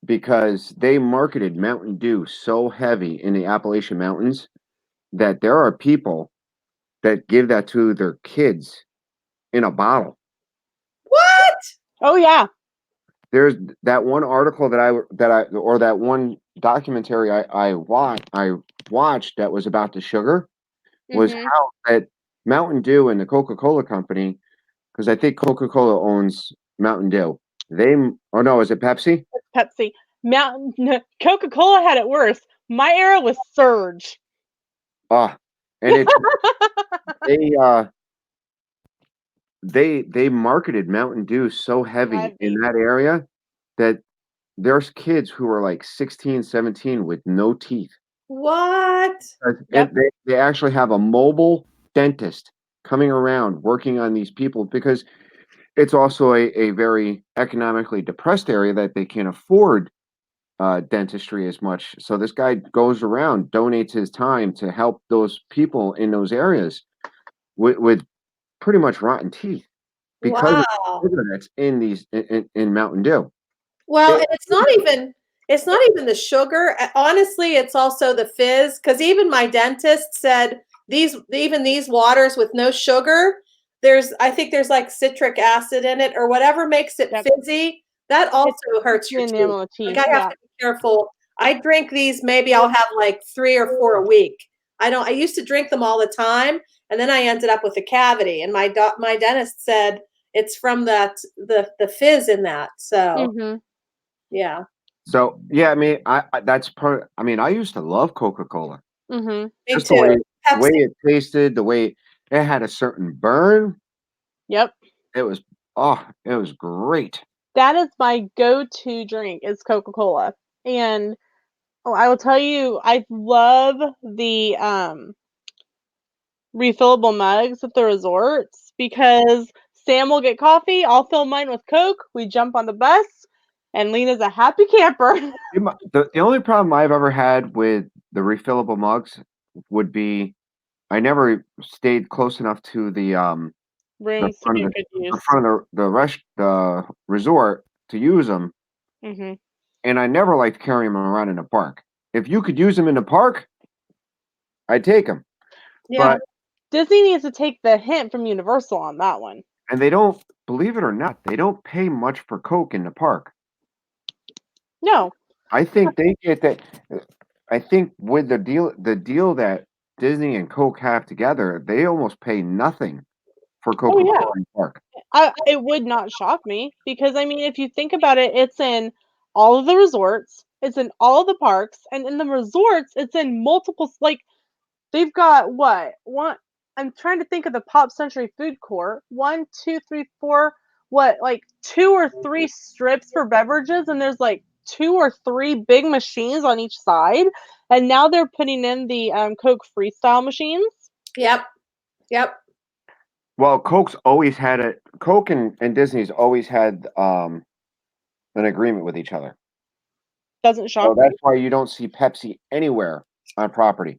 Speaker 3: because they marketed Mountain Dew so heavy in the Appalachian Mountains that there are people that give that to their kids in a bottle.
Speaker 2: What?
Speaker 1: Oh yeah.
Speaker 3: There's that one article or that one documentary I watched that was about the sugar was
Speaker 1: Mhm.
Speaker 3: how that Mountain Dew and the Coca-Cola company, because I think Coca-Cola owns Mountain Dew. Oh no, is it Pepsi?
Speaker 1: Pepsi. Coca-Cola had it worse. My era was Surge.
Speaker 3: Ah, and they marketed Mountain Dew so heavy in that area that there's kids who are like 16, 17 with no teeth.
Speaker 2: What?
Speaker 1: Yep.
Speaker 3: They actually have a mobile dentist coming around working on these people because it's also a very economically depressed area that they can't afford dentistry as much. So this guy goes around, donates his time to help those people in those areas with pretty much rotten teeth because of the
Speaker 2: Wow.
Speaker 3: sugar that's in these in Mountain Dew.
Speaker 2: Well, and it's not even the sugar. Honestly, it's also the fizz. Because even my dentist said these waters with no sugar, I think there's like citric acid in it or whatever makes it
Speaker 1: Yep.
Speaker 2: fizzy. That also hurts your
Speaker 1: the
Speaker 2: teeth.
Speaker 1: enamel of teeth.
Speaker 2: Like I have to be careful. I drink these. Maybe I'll have like 3 or 4 a week. I used to drink them all the time, and then I ended up with a cavity. And my dentist said it's from the fizz in that. So
Speaker 1: Mhm.
Speaker 2: yeah.
Speaker 3: So yeah, I mean, that's part. I mean, I used to love Coca-Cola.
Speaker 1: Mhm.
Speaker 2: Me
Speaker 3: Just
Speaker 2: too.
Speaker 3: the way
Speaker 2: Pepsi.
Speaker 3: it tasted, the way it had a certain burn.
Speaker 1: Yep.
Speaker 3: It was it was great.
Speaker 1: That is my go-to drink is Coca-Cola. And I will tell you, I love the refillable mugs at the resorts because Sam will get coffee, I'll fill mine with Coke, we jump on the bus, and Lena's a happy camper.
Speaker 3: The only problem I've ever had with the refillable mugs would be I never stayed close enough to the
Speaker 1: Rooms to
Speaker 3: front of
Speaker 1: get good
Speaker 3: the
Speaker 1: use.
Speaker 3: front of the resort to use them,
Speaker 1: Mhm.
Speaker 3: and I never liked carrying them around in the park. If you could use them in the park, I'd take them.
Speaker 2: Yeah.
Speaker 3: But
Speaker 1: Disney needs to take the hint from Universal on that one.
Speaker 3: and they don't, believe it or not, they don't pay much for Coke in the park.
Speaker 1: No.
Speaker 3: I think they get that. I think with the deal that Disney and Coke have together, they almost pay nothing for
Speaker 1: Oh yeah.
Speaker 3: Coca-Cola in the park.
Speaker 1: It would not shock me because I mean, if you think about it, it's in all of the resorts, it's in all of the parks, and in the resorts, it's in multiple. Like they've got what one. I'm trying to think of the Pop Century Food Court. One, two, three, four. What like two or three strips for beverages, and there's like two or three big machines on each side. And now they're putting in the Coke Freestyle machines.
Speaker 2: Yep. Yep.
Speaker 3: Well, Coke and Disney's always had an agreement with each other.
Speaker 1: Doesn't
Speaker 3: So
Speaker 1: shock me.
Speaker 3: that's why you don't see Pepsi anywhere on property.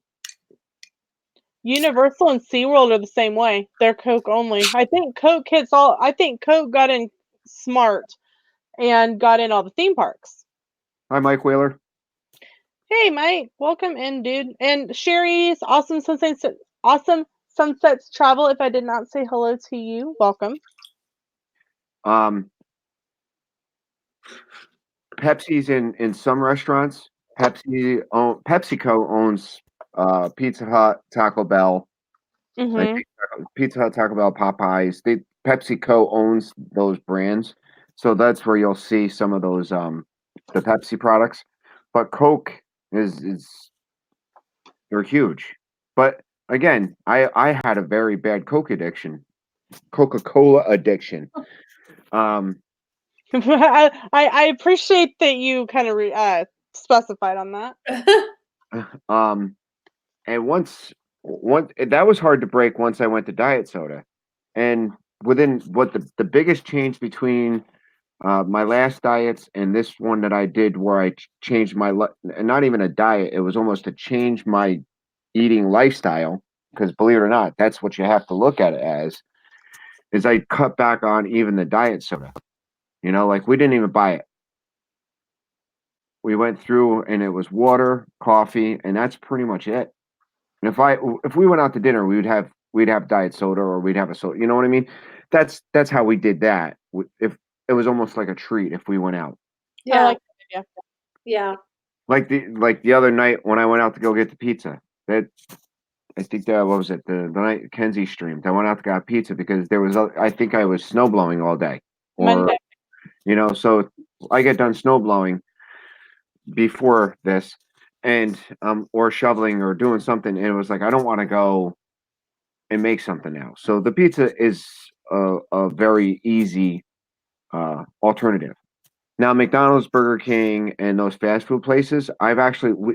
Speaker 1: Universal and SeaWorld are the same way. They're Coke only. I think Coke got in smart and got in all the theme parks.
Speaker 3: Hi, Mike Wheeler.
Speaker 1: Hey Mike, welcome in, dude. And Sherry's awesome sunsets travel. If I did not say hello to you, welcome.
Speaker 3: Um, Pepsi's in some restaurants. PepsiCo owns Pizza Hut, Taco Bell. I
Speaker 1: Mhm.
Speaker 3: think Pizza Hut, Taco Bell, Popeyes. PepsiCo owns those brands, so that's where you'll see some of those the Pepsi products. But Coke is they're huge. But again, I had a very bad Coca-Cola addiction. Um,
Speaker 1: I appreciate that you kind of specified on that.
Speaker 3: um, and once that was hard to break once I went to diet soda, and within what the biggest change between my last diets and this one that I did where I changed and not even a diet, it was almost to change my eating lifestyle because believe it or not, that's what you have to look at it as. Is I cut back on even the diet soda. You know, like we didn't even buy it. We went through and it was water, coffee, and that's pretty much it. And if we went out to dinner, we'd have diet soda or we'd have a soda. You know what I mean? That's how we did that. If it was almost like a treat if we went out.
Speaker 1: I
Speaker 2: Yeah.
Speaker 1: like that idea.
Speaker 2: Yeah.
Speaker 3: Like the other night when I went out to go get the pizza. That I think that what was it the night Kenzie streamed. I went out to got pizza because I think I was snow blowing all day, or
Speaker 1: Monday.
Speaker 3: so I get done snow blowing before this, and or shoveling or doing something, and it was like I don't want to go and make something now. So the pizza is a very easy alternative. Now, McDonald's, Burger King, and those fast food places,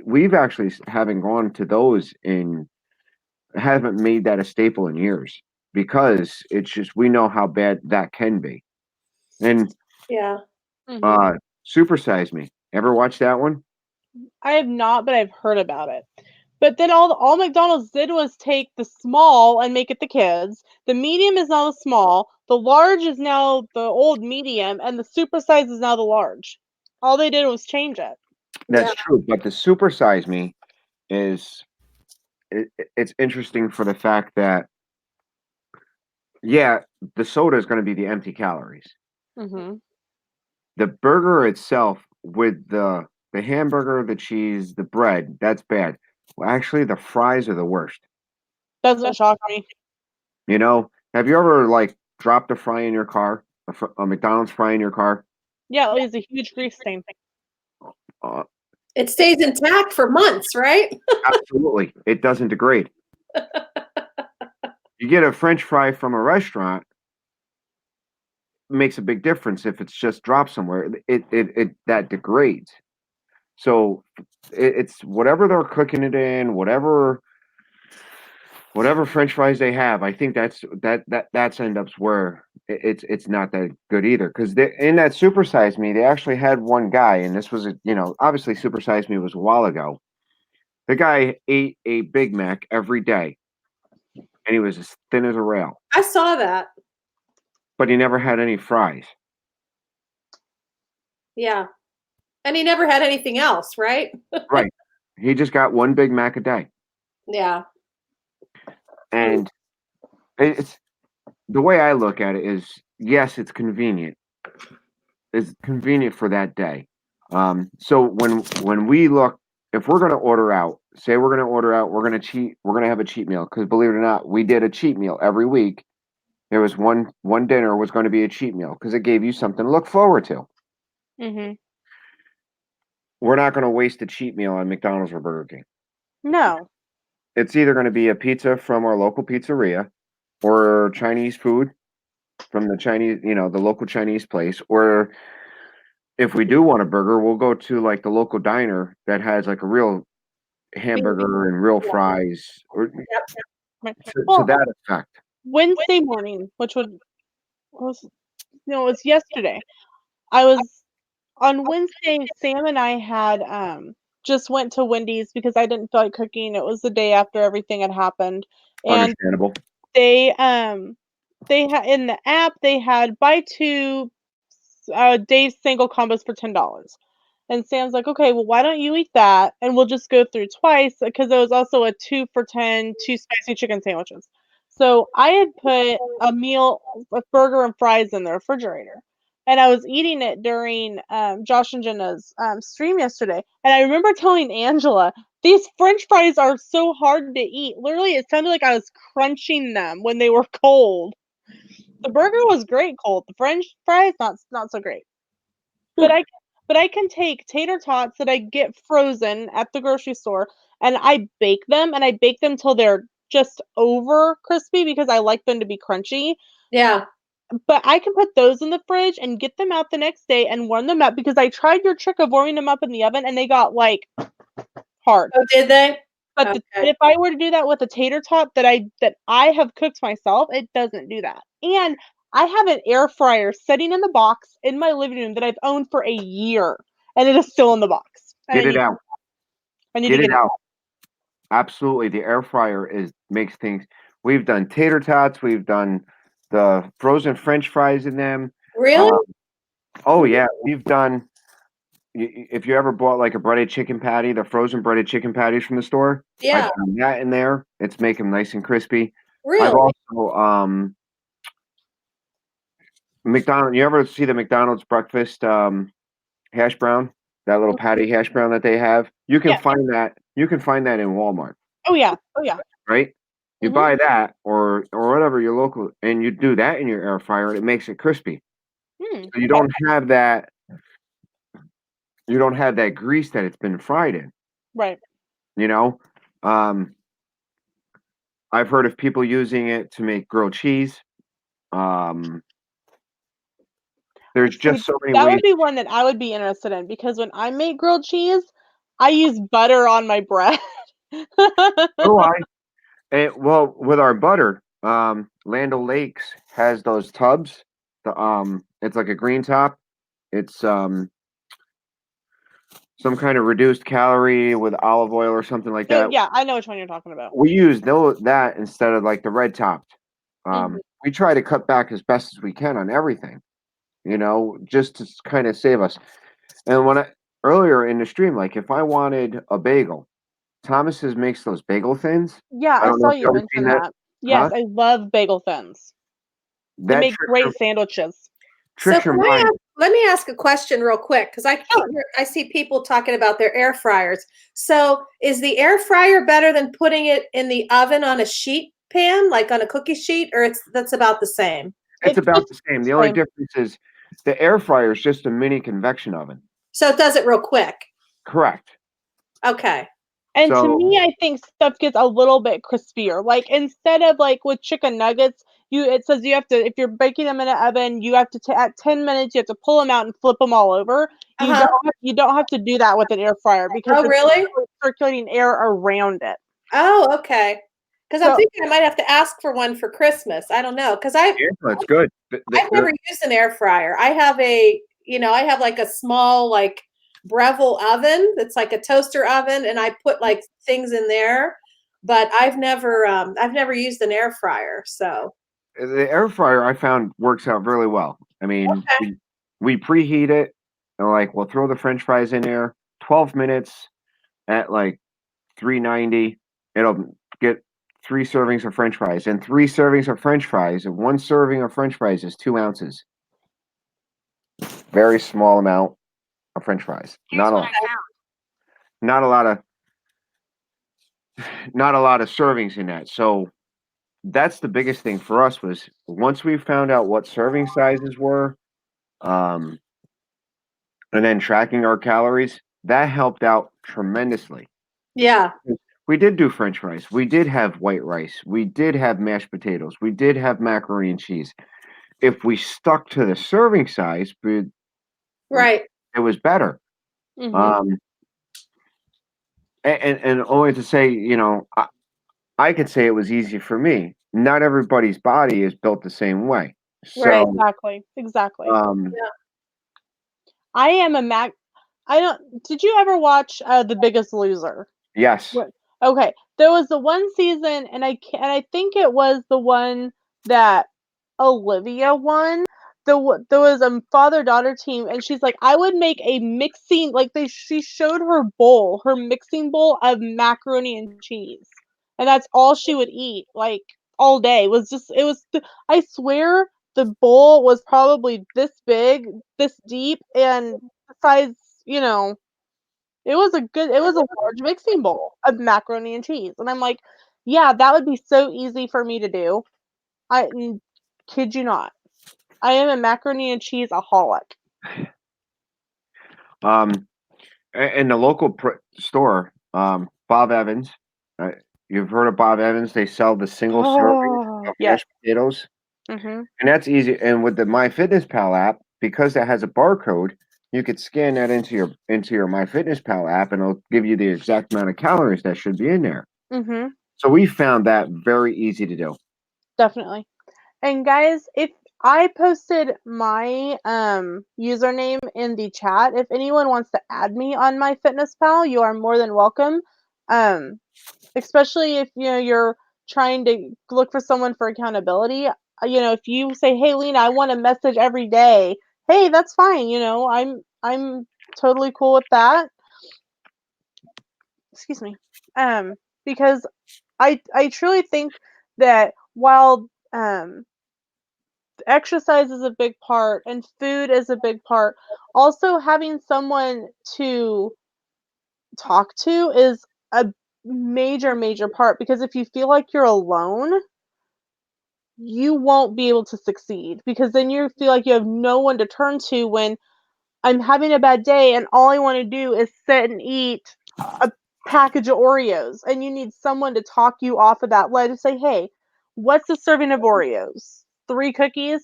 Speaker 3: we've actually haven't gone to those in haven't made that a staple in years because it's just we know how bad that can be. And
Speaker 2: Yeah.
Speaker 1: Mhm.
Speaker 3: uh, Super Size Me, ever watch that one?
Speaker 1: I have not, but I've heard about it. But then all McDonald's did was take the small and make it the kids. The medium is now the small. The large is now the old medium, and the super size is now the large. All they did was change it.
Speaker 2: Yeah.
Speaker 3: That's true, but the Super Size Me is it's interesting for the fact that yeah, the soda is going to be the empty calories.
Speaker 1: Hmm.
Speaker 3: The burger itself with the hamburger, the cheese, the bread, that's bad. Well, actually, the fries are the worst.
Speaker 1: Doesn't shock me.
Speaker 3: You know, have you ever like dropped a fry in your car, a McDonald's fry in your car,
Speaker 1: Yeah, it leaves a huge grease stain.
Speaker 3: uh,
Speaker 2: It stays intact for months, right?
Speaker 3: absolutely, it doesn't degrade. You get a French fry from a restaurant, makes a big difference if it's just dropped somewhere. It that degrades. So it's whatever they're cooking it in, whatever French fries they have. I think that's end up where it's not that good either. Because in that Super Size Me, they actually had one guy, and this was obviously Super Size Me was a while ago. The guy ate a Big Mac every day, and he was as thin as a rail.
Speaker 2: I saw that.
Speaker 3: But he never had any fries.
Speaker 2: Yeah. And he never had anything else, right?
Speaker 3: Right. He just got one Big Mac a day.
Speaker 2: Yeah.
Speaker 3: And it's the way I look at it is, yes, it's convenient. It's convenient for that day. So when we look, if we're going to order out, say we're going to order out, we're going to have a cheat meal. Because believe it or not, we did a cheat meal every week. There was one dinner was going to be a cheat meal because it gave you something to look forward to.
Speaker 1: Mm-hmm.
Speaker 3: We're not going to waste a cheat meal on McDonald's or Burger King.
Speaker 1: No.
Speaker 3: It's either going to be a pizza from our local pizzeria or Chinese food from the Chinese, the local Chinese place. Or if we do want a burger, we'll go to like the local diner that has like a real hamburger and real fries or
Speaker 1: Right.
Speaker 3: to
Speaker 1: Well,
Speaker 3: that effect.
Speaker 1: Wednesday morning, which was it was yesterday. I was on Wednesday. Sam and I had just went to Wendy's because I didn't feel like cooking. It was the day after everything had happened, and
Speaker 3: Understandable.
Speaker 1: they had in the app they had buy two Dave's single combos for $10. And Sam's like, okay, well, why don't you eat that? And we'll just go through twice because there was also a 2 for 10, 2 spicy chicken sandwiches. So I had put a burger and fries in the refrigerator. And I was eating it during Josh and Jenna's stream yesterday. And I remember telling Angela, these French fries are so hard to eat. Literally, it sounded like I was crunching them when they were cold. The burger was great cold. The French fries, not so great. But I can take tater tots that I get frozen at the grocery store and I bake them till they're just over crispy because I like them to be crunchy.
Speaker 2: Yeah.
Speaker 1: But I can put those in the fridge and get them out the next day and warm them up because I tried your trick of warming them up in the oven and they got like hard.
Speaker 2: Oh, did they?
Speaker 1: But
Speaker 2: Okay.
Speaker 1: if I were to do that with a tater tot that I have cooked myself, it doesn't do that. And I have an air fryer sitting in the box in my living room that I've owned for a year, and it is still in the box.
Speaker 3: Get it out.
Speaker 1: I need
Speaker 3: Get
Speaker 1: to
Speaker 3: it out. Absolutely. The air fryer makes things. We've done tater tots. We've done the frozen French fries in them.
Speaker 2: Really?
Speaker 3: Oh yeah, we've done. If you ever bought like a breaded chicken patty, the frozen breaded chicken patties from the store,
Speaker 2: Yeah.
Speaker 3: I've done that in there. It's make them nice and crispy.
Speaker 2: Really?
Speaker 3: I've also McDonald's. You ever see the McDonald's breakfast hash brown? That little patty hash brown that they have. You can find that. You can find that in Walmart.
Speaker 1: Oh yeah.
Speaker 3: Right? You buy that or whatever your local, and you do that in your air fryer, and it makes it crispy. So you don't have that. You don't have that grease that it's been fried in.
Speaker 1: Right.
Speaker 3: I've heard of people using it to make grilled cheese. There's just so many
Speaker 1: that
Speaker 3: ways.
Speaker 1: would be one that I would be interested in because when I make grilled cheese, I use butter on my bread.
Speaker 3: Oh, well, with our butter, Land O'Lakes has those tubs. It's like a green top. It's some kind of reduced calorie with olive oil or something like that.
Speaker 1: Yeah, I know which one you're talking about.
Speaker 3: We use that instead of like the red topped. We try to cut back as best as we can on everything, just to kind of save us. And earlier in the stream, like if I wanted a bagel, Thomas's makes those bagel thins.
Speaker 1: Yeah, I saw you mention that. Yes,
Speaker 3: Huh?
Speaker 1: I love bagel thins. They make great sandwiches.
Speaker 2: So let me ask a question real quick because I see people talking about their air fryers. So is the air fryer better than putting it in the oven on a sheet pan, like on a cookie sheet, or that's about the same?
Speaker 3: It's about
Speaker 1: just
Speaker 3: the same.
Speaker 1: the
Speaker 3: The only
Speaker 1: same.
Speaker 3: difference is the air fryer is just a mini convection oven.
Speaker 2: So it does it real quick.
Speaker 3: Correct.
Speaker 2: Okay.
Speaker 1: And to
Speaker 3: So
Speaker 1: me, I think stuff gets a little bit crispier. Like instead of like with chicken nuggets, it says you have to, if you're baking them in an oven, you have to at 10 minutes you have to pull them out and flip them all over.
Speaker 2: Uh-huh.
Speaker 1: You don't have to do that with an air fryer because
Speaker 2: Oh,
Speaker 1: it's
Speaker 2: really?
Speaker 1: circulating air around it.
Speaker 2: Oh, okay. Because I'm
Speaker 1: So
Speaker 2: thinking I might have to ask for one for Christmas. I don't know. Because
Speaker 3: yeah, it's good.
Speaker 2: I've never used an air fryer. I have I have like a small like Breville oven that's like a toaster oven, and I put like things in there. But I've never used an air fryer. So
Speaker 3: The air fryer I found works out really well. I mean,
Speaker 2: okay.
Speaker 3: we preheat it and like we'll throw the French fries in there. 12 minutes at like 390. It'll get 3 servings of French fries, and 3 servings of French fries. And 1 serving of French fries is 2 ounces. Very small amount of French fries. Not a lot of not a lot of servings in that. So that's the biggest thing for us was once we found out what serving sizes were, and then tracking our calories, that helped out tremendously.
Speaker 2: Yeah.
Speaker 3: We did do French fries. We did have white rice. We did have mashed potatoes. We did have macaroni and cheese. If we stuck to the serving size,
Speaker 2: Right.
Speaker 3: it was better.
Speaker 1: mhm.
Speaker 3: And only to say, I could say it was easy for me. Not everybody's body is built the same way.
Speaker 2: Right.
Speaker 3: So,
Speaker 1: Exactly.
Speaker 2: Yeah.
Speaker 1: I am a Mac. I don't. Did you ever watch The Biggest Loser?
Speaker 3: yes,
Speaker 1: What? Okay, there was the one season, and I think it was the one that Olivia won. There was a father-daughter team, and she's like, I would make a mixing like she showed her mixing bowl of macaroni and cheese, and that's all she would eat like all day. I swear the bowl was probably this big, this deep, and besides, you know, it was a large mixing bowl of macaroni and cheese, and I'm like, yeah, that would be so easy for me to do. Kid you not. I am a macaroni and cheese aholic.
Speaker 3: um, in the local store, Bob Evans. Uh, you've heard of Bob Evans? They sell the single serving
Speaker 1: Oh,
Speaker 3: of
Speaker 1: yes.
Speaker 3: mashed potatoes,
Speaker 1: Mhm.
Speaker 3: and that's easy. And with the MyFitnessPal app, because it has a barcode, you could scan that into your MyFitnessPal app, and it'll give you the exact amount of calories that should be in there.
Speaker 1: Mhm.
Speaker 3: So we found that very easy to do.
Speaker 1: Definitely. And guys, if I posted my username in the chat, if anyone wants to add me on MyFitnessPal, you are more than welcome. Um, especially if you're trying to look for someone for accountability. If you say, "Hey, Lena, I want a message every day," hey, that's fine. I'm totally cool with that. Excuse me. Because I truly think that while exercise is a big part and food is a big part, also having someone to talk to is a major part, because if you feel like you're alone, you won't be able to succeed, because then you feel like you have no one to turn to when I'm having a bad day and all I want to do is sit and eat a package of Oreos, and you need someone to talk you off of that ledge and say, "Hey, what's a serving of Oreos? 3 cookies?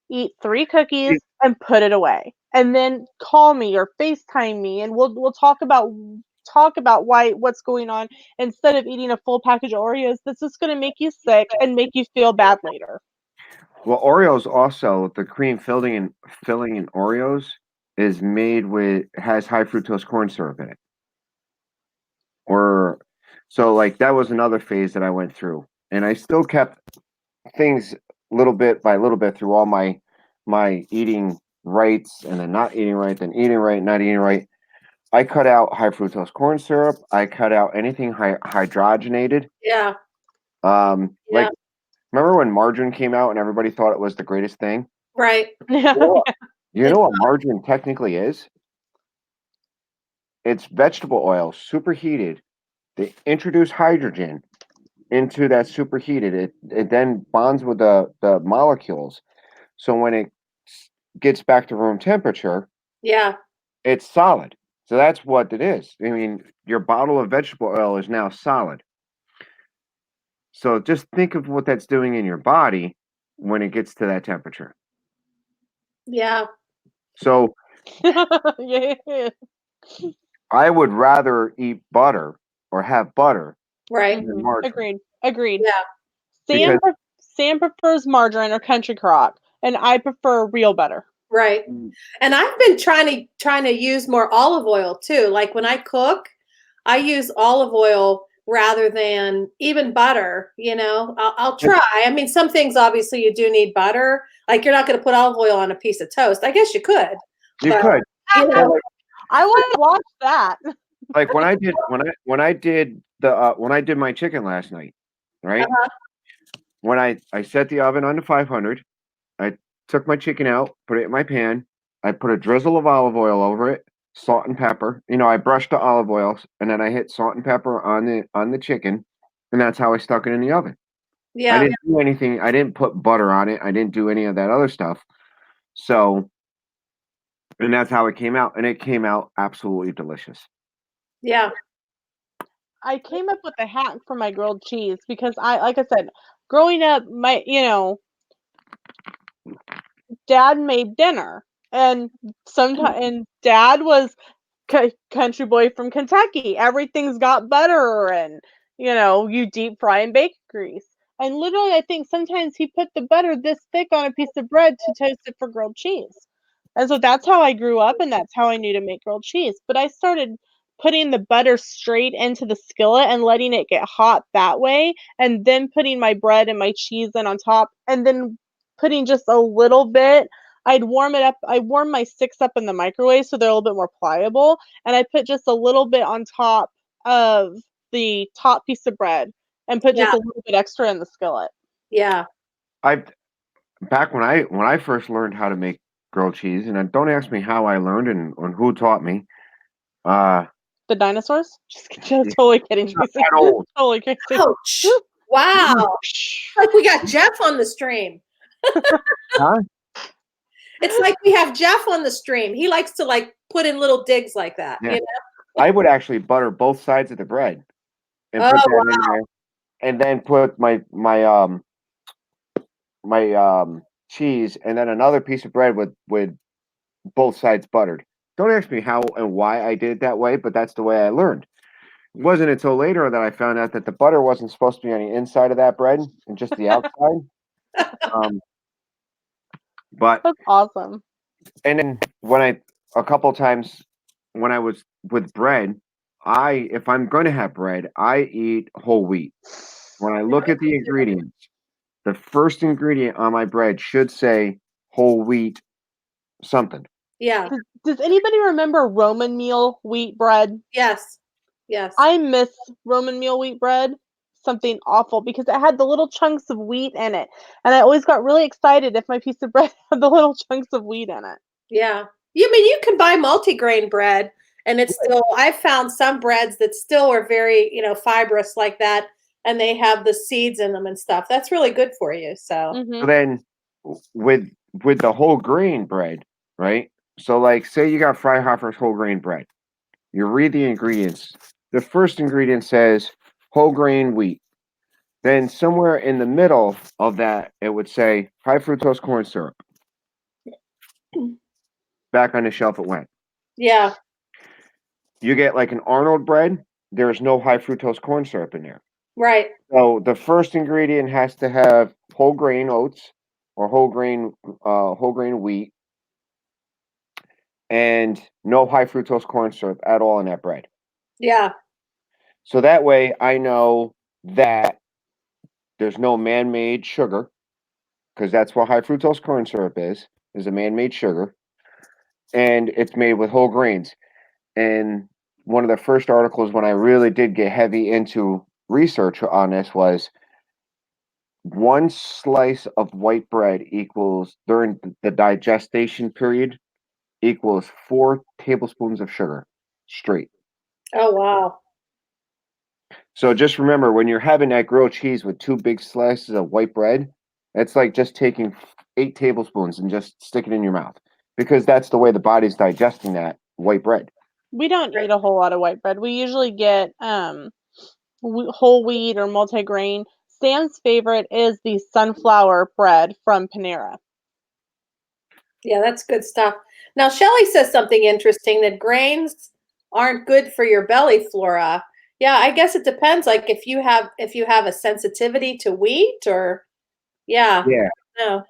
Speaker 1: Eat 3 cookies and put it away. And then call me or FaceTime me, and we'll talk about what's going on, instead of eating a full package of Oreos that's just going to make you sick and make you feel bad later."
Speaker 3: Well, Oreos also the cream filling in Oreos is made with has high fructose corn syrup in it. Or so like that was another phase that I went through, and I still kept things little bit by little bit through all my eating rights, and then not eating right, then eating right, not eating right. I cut out high fructose corn syrup. I cut out anything hydrogenated.
Speaker 2: Yeah.
Speaker 3: Like
Speaker 2: Yeah.
Speaker 3: remember when margarine came out and everybody thought it was the greatest thing?
Speaker 2: Right.
Speaker 3: You know what margarine technically is? It's vegetable oil, superheated. They introduce hydrogen into that superheated. It then bonds with the molecules. So when it gets back to room temperature,
Speaker 2: Yeah.
Speaker 3: it's solid. So that's what it is. I mean, your bottle of vegetable oil is now solid. So just think of what that's doing in your body when it gets to that temperature.
Speaker 2: Yeah.
Speaker 3: So
Speaker 1: Yeah.
Speaker 3: I would rather eat butter or have butter
Speaker 2: Right.
Speaker 3: than margarine
Speaker 1: Agreed.
Speaker 2: Yeah.
Speaker 1: Sam
Speaker 3: because
Speaker 1: Sam prefers margarine or country crock, and I prefer real butter.
Speaker 2: Right. And I've been trying to use more olive oil too. Like when I cook, I use olive oil rather than even butter. I'll try. I mean, some things obviously you do need butter. Like you're not going to put olive oil on a piece of toast. I guess you could,
Speaker 3: you
Speaker 2: but
Speaker 3: could.
Speaker 2: you
Speaker 3: But
Speaker 2: know,
Speaker 1: I want to watch that.
Speaker 3: like when I did my chicken last night, right?
Speaker 2: uh-huh.
Speaker 3: When I set the oven on to 500, I took my chicken out, put it in my pan. I put a drizzle of olive oil over it, salt and pepper. I brushed the olive oil, and then I hit salt and pepper on the chicken, and that's how I stuck it in the oven. I
Speaker 2: Yeah.
Speaker 3: didn't do anything. I didn't put butter on it. I didn't do any of that other stuff. So, and that's how it came out, and it came out absolutely delicious.
Speaker 2: Yeah.
Speaker 1: I came up with a hack for my grilled cheese because like I said, growing up, dad made dinner, and dad was country boy from Kentucky. Everything's got butter, and you deep fry and bake grease. And literally, I think sometimes he put the butter this thick on a piece of bread to toast it for grilled cheese. And so that's how I grew up, and that's how I knew to make grilled cheese. But I started putting the butter straight into the skillet and letting it get hot that way, and then putting my bread and my cheese in on top, and then putting just a little bit. I'd warm it up. I warm my sticks up in the microwave so they're a little bit more pliable, and I put just a little bit on top of the top piece of bread and put just
Speaker 2: Yeah.
Speaker 1: a little bit extra in the skillet.
Speaker 2: Yeah.
Speaker 3: I Back when I first learned how to make grilled cheese, and don't ask me how I learned and who taught me. Uh,
Speaker 1: The dinosaurs? Just totally kidding,
Speaker 3: not
Speaker 1: Tracy.
Speaker 3: that old.
Speaker 1: Totally kidding.
Speaker 2: Ouch. Wow. Like we got Jeff on the stream.
Speaker 3: Huh?
Speaker 2: It's like we have Jeff on the stream. He likes to like put in little digs like that.
Speaker 3: Yeah. I would actually butter both sides of the bread and
Speaker 2: Oh
Speaker 3: put that
Speaker 2: wow.
Speaker 3: in there, and then put my cheese, and then another piece of bread with both sides buttered. Don't ask me how and why I did it that way, but that's the way I learned. It wasn't until later that I found out that the butter wasn't supposed to be on the inside of that bread and just the outside. Um, but
Speaker 1: That's awesome.
Speaker 3: and then a couple times when I was with bread, if I'm going to have bread, I eat whole wheat. When I look at the ingredients, the first ingredient on my bread should say whole wheat something.
Speaker 2: Yeah.
Speaker 1: Does anybody remember Roman meal wheat bread?
Speaker 2: Yes. Yes.
Speaker 1: I miss Roman meal wheat bread. Something awful because it had the little chunks of wheat in it. And I always got really excited if my piece of bread had the little chunks of wheat in it.
Speaker 2: Yeah. You can buy multigrain bread and it's still I've found some breads that still are very, fibrous like that and they have the seeds in them and stuff. That's really good for you. So,
Speaker 3: So
Speaker 1: Mm-hmm.
Speaker 3: then with the whole grain bread, right? So like say you got Freihoffer's whole grain bread. You read the ingredients. The first ingredient says whole grain wheat. Then somewhere in the middle of that it would say high fructose corn syrup. Back on the shelf it went.
Speaker 2: yeah.
Speaker 3: You get like an Arnold bread, there's no high fructose corn syrup in there.
Speaker 2: Right.
Speaker 3: So the first ingredient has to have whole grain oats or whole grain wheat, and no high fructose corn syrup at all in that bread.
Speaker 2: Yeah.
Speaker 3: So that way I know that there's no man-made sugar, because that's what high fructose corn syrup is a man-made sugar, and it's made with whole grains. And one of the first articles when I really did get heavy into research on this was one slice of white bread equals during the digestion period equals 4 tablespoons of sugar straight.
Speaker 2: Oh wow.
Speaker 3: So just remember when you're having that grilled cheese with two big slices of white bread, It's like just taking 8 tablespoons and just stick it in your mouth because that's the way the body's digesting that white bread.
Speaker 1: We don't
Speaker 2: Right.
Speaker 1: eat a whole lot of white bread. We usually get whole wheat or multigrain. Sam's favorite is the sunflower bread from Panera.
Speaker 2: Yeah, that's good stuff. Now, Shelley says something interesting that grains aren't good for your belly flora. Yeah, I guess it depends. Like if you have a sensitivity to wheat or yeah,
Speaker 3: Yeah.
Speaker 2: no.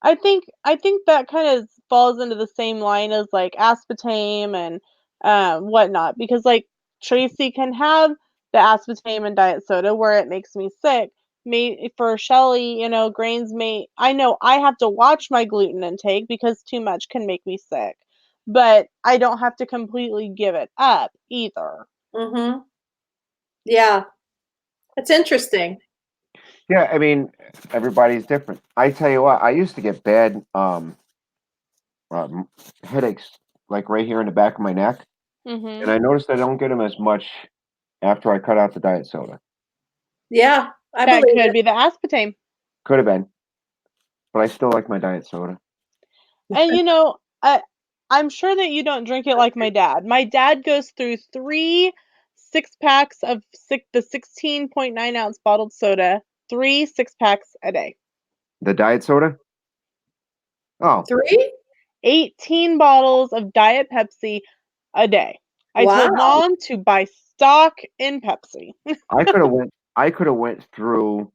Speaker 1: I think that kind of falls into the same line as like aspartame and whatnot because like Tracy can have the aspartame and diet soda where it makes me sick. May for Shelly, grains may I know I have to watch my gluten intake because too much can make me sick, but I don't have to completely give it up either.
Speaker 2: Mm-hmm. Yeah, it's interesting.
Speaker 3: Yeah, I mean, everybody's different. I tell you what, I used to get bad um, headaches, like right here in the back of my neck, and
Speaker 1: Mhm.
Speaker 3: I noticed I don't get them as much after I cut out the diet soda.
Speaker 2: Yeah, I
Speaker 1: That
Speaker 2: believe
Speaker 1: could
Speaker 2: it.
Speaker 1: be the aspartame.
Speaker 3: Could have been, but I still like my diet soda.
Speaker 1: And I'm sure that you don't drink it like my dad. My dad goes through 3 6-packs of the 16.9 ounce bottled soda, 3 6-packs a day.
Speaker 3: The diet soda? Oh,
Speaker 2: 3?
Speaker 1: 18 bottles of Diet Pepsi a day. I told
Speaker 2: Wow.
Speaker 1: mom to buy stock in Pepsi.
Speaker 3: I could have went through.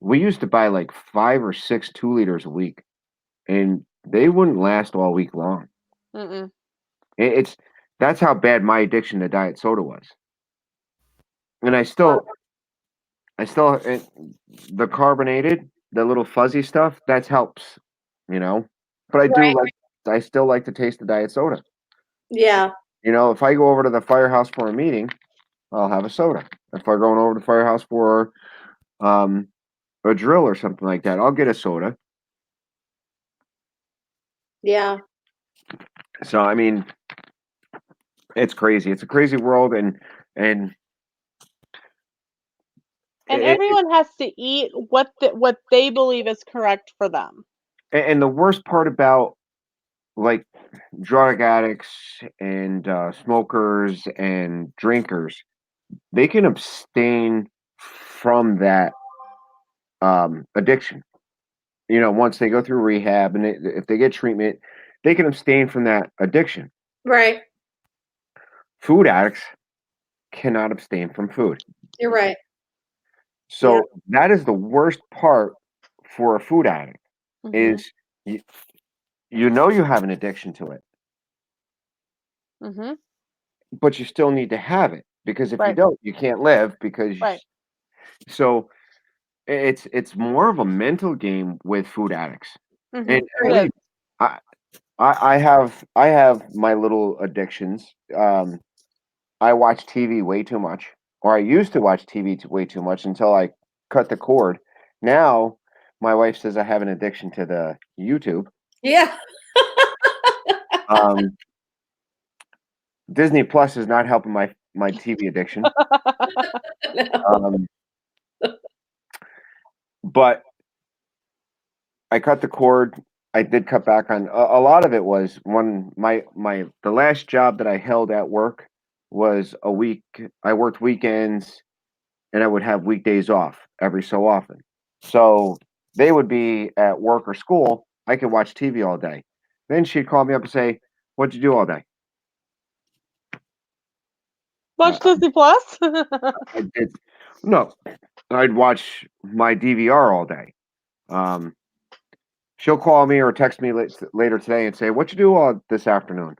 Speaker 3: We used to buy like 5 or 6 2 liters a week, and they wouldn't last all week long.
Speaker 1: Mm-mm.
Speaker 3: It's that's how bad my addiction to diet soda was, and
Speaker 2: Wow.
Speaker 3: the carbonated, the little fuzzy stuff that helps, you know. But
Speaker 2: Right.
Speaker 3: I still like to taste the diet soda.
Speaker 2: Yeah.
Speaker 3: If I go over to the firehouse for a meeting, I'll have a soda. If I'm going over to the firehouse for um a drill or something like that, I'll get a soda.
Speaker 2: Yeah.
Speaker 3: So I mean, it's crazy. It's a crazy world, and
Speaker 1: And
Speaker 3: it,
Speaker 1: everyone has to eat what they believe is correct for them.
Speaker 3: and the worst part about like drug addicts and smokers and drinkers, they can abstain from that addiction. Once they go through rehab and if they get treatment, they can abstain from that addiction.
Speaker 2: Right.
Speaker 3: Food addicts cannot abstain from food.
Speaker 2: You're right. Yeah.
Speaker 3: So that is the worst part for a food addict
Speaker 1: Mhm.
Speaker 3: is you, you have an addiction to it,
Speaker 1: Mhm.
Speaker 3: but you still need to have it because if you
Speaker 1: Right.
Speaker 3: don't, you can't live
Speaker 1: Right.
Speaker 3: so it's more of a mental game with food addicts. And
Speaker 1: Mhm. It
Speaker 3: believe
Speaker 1: is.
Speaker 3: me, I I have my little addictions. I watch TV way too much, or I used to watch TV way too much until I cut the cord. Now, my wife says I have an addiction to the YouTube.
Speaker 2: Yeah.
Speaker 3: Um, Disney Plus is not helping my TV addiction.
Speaker 2: No.
Speaker 3: Um, but I cut the cord. I did cut back on a lot of it was when the last job that I held at work was a week. I worked weekends and I would have weekdays off every so often. So they would be at work or school. I could watch TV all day. Then she'd call me up and say, "What'd you do all day?"
Speaker 1: Watch
Speaker 3: Uh,
Speaker 1: Disney Plus.
Speaker 3: I did no. I'd watch my DVR all day. Um, she'll call me or text me later today and say, "What you do all this afternoon?"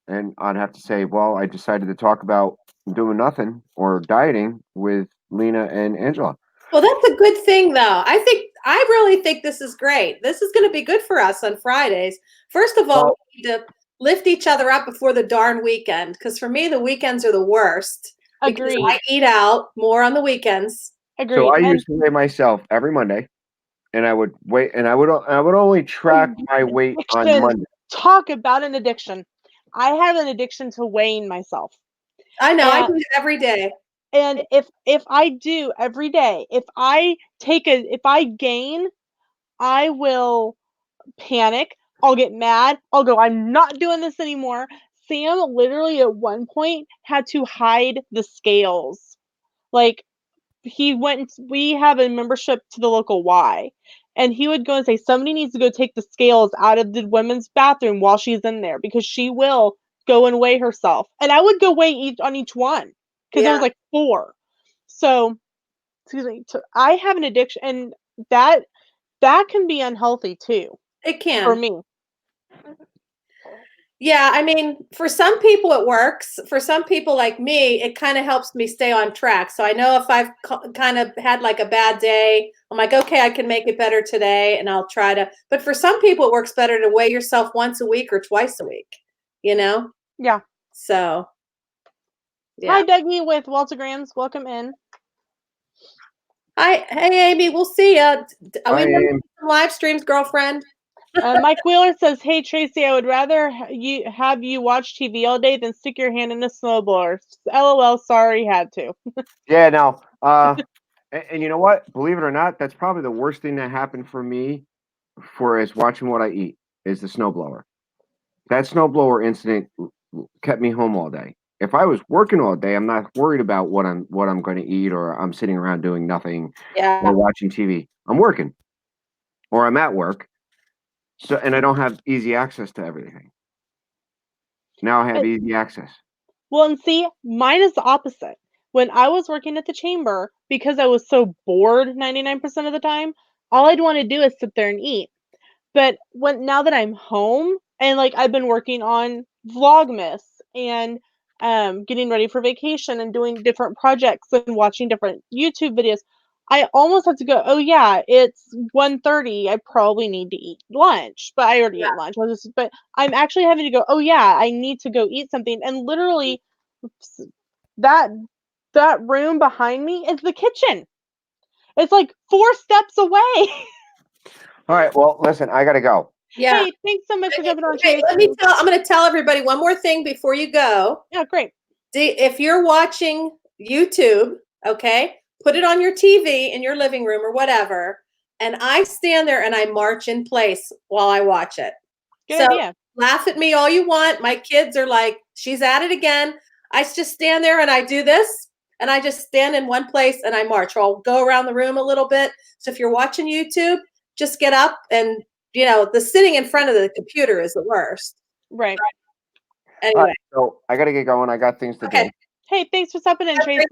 Speaker 3: And I'd have to say, "Well, I decided to talk about doing nothing or dieting with Lena and Angela."
Speaker 2: Well, that's a good thing, though. I really think this is great. This is going to be good for us on Fridays. First of all,
Speaker 3: Well,
Speaker 2: we need to lift each other up before the darn weekend. Because for me, the weekends are the worst because
Speaker 1: Agreed.
Speaker 2: I eat out more on the weekends.
Speaker 3: so
Speaker 1: Agreed.
Speaker 3: I
Speaker 1: And
Speaker 3: used to weigh myself every Monday, and I would wait, and I would only track my weight on
Speaker 1: addiction.
Speaker 3: Monday.
Speaker 1: Talk about an addiction. I have an addiction to weighing myself.
Speaker 2: I know I
Speaker 1: And
Speaker 2: do it every day.
Speaker 1: And if I do every day, if I gain, I will panic. I'll get mad. I'll go, I'm not doing this anymore. Sam literally at one point had to hide the scales. Like we have a membership to the local Y, and he would go and say, somebody needs to go take the scales out of the women's bathroom while she's in there because she will go and weigh herself. And I would go weigh on each one because there was like 4. So, excuse me, I have an addiction, and that can be unhealthy too
Speaker 2: It
Speaker 1: for
Speaker 2: can.
Speaker 1: me.
Speaker 2: Yeah, I mean, for some people it works. For some people like me, it kind of helps me stay on track. So I know if I've kind of had like a bad day, I'm like, okay, I can make it better today, and I'll try to. But for some people, it works better to weigh yourself once a week or twice a week, you know?
Speaker 1: Yeah.
Speaker 2: So, yeah.
Speaker 1: Hi, Dougie with Waltergrams. Welcome in.
Speaker 2: Hi, hey, Amy, we'll see ya. Are we doing some live streams, girlfriend?
Speaker 1: Mike Wheeler says, "Hey Tracy, I would rather have you watch TV all day than stick your hand in a snowblower." LOL. Sorry, had to.
Speaker 3: Yeah, no. And you know what? Believe it or not, that's probably the worst thing that happened for me is watching what I eat is the snowblower. That snowblower incident kept me home all day. If I was working all day, I'm not worried about what I'm going to eat, or I'm sitting around doing nothing or watching TV. I'm working or I'm at work. So, and I don't have easy access to everything. Now I have easy access.
Speaker 1: Well, and see, mine is the opposite. When I was working at the chamber, because I was so bored 99% of the time, all I'd want to do is sit there and eat. But now that I'm home and like I've been working on Vlogmas and getting ready for vacation and doing different projects and watching different YouTube videos, I almost have to go, oh yeah, it's 1:30. I probably need to eat lunch, but I already ate lunch. But I'm actually having to go, oh yeah, I need to go eat something. And literally that room behind me is the kitchen. It's like 4 steps away.
Speaker 3: All right. Well, listen, I got to go.
Speaker 2: Yeah.
Speaker 1: Hey, thanks so much for jumping on, Tracy.
Speaker 2: I'm going to tell everybody one more thing before you go.
Speaker 1: Yeah, great.
Speaker 2: If you're watching YouTube, okay, put it on your TV in your living room or whatever, and I stand there and I march in place while I watch it.
Speaker 1: Good idea.
Speaker 2: Laugh at me all you want. My kids are like, she's at it again. I just stand there and I do this, and I just stand in one place and I march, or I'll go around the room a little bit. So if you're watching YouTube, just get up, and the sitting in front of the computer is the worst.
Speaker 1: Right.
Speaker 2: Anyway.
Speaker 3: Right, so I got to get going. I got things to do.
Speaker 1: Hey, thanks for stopping in, Tracy.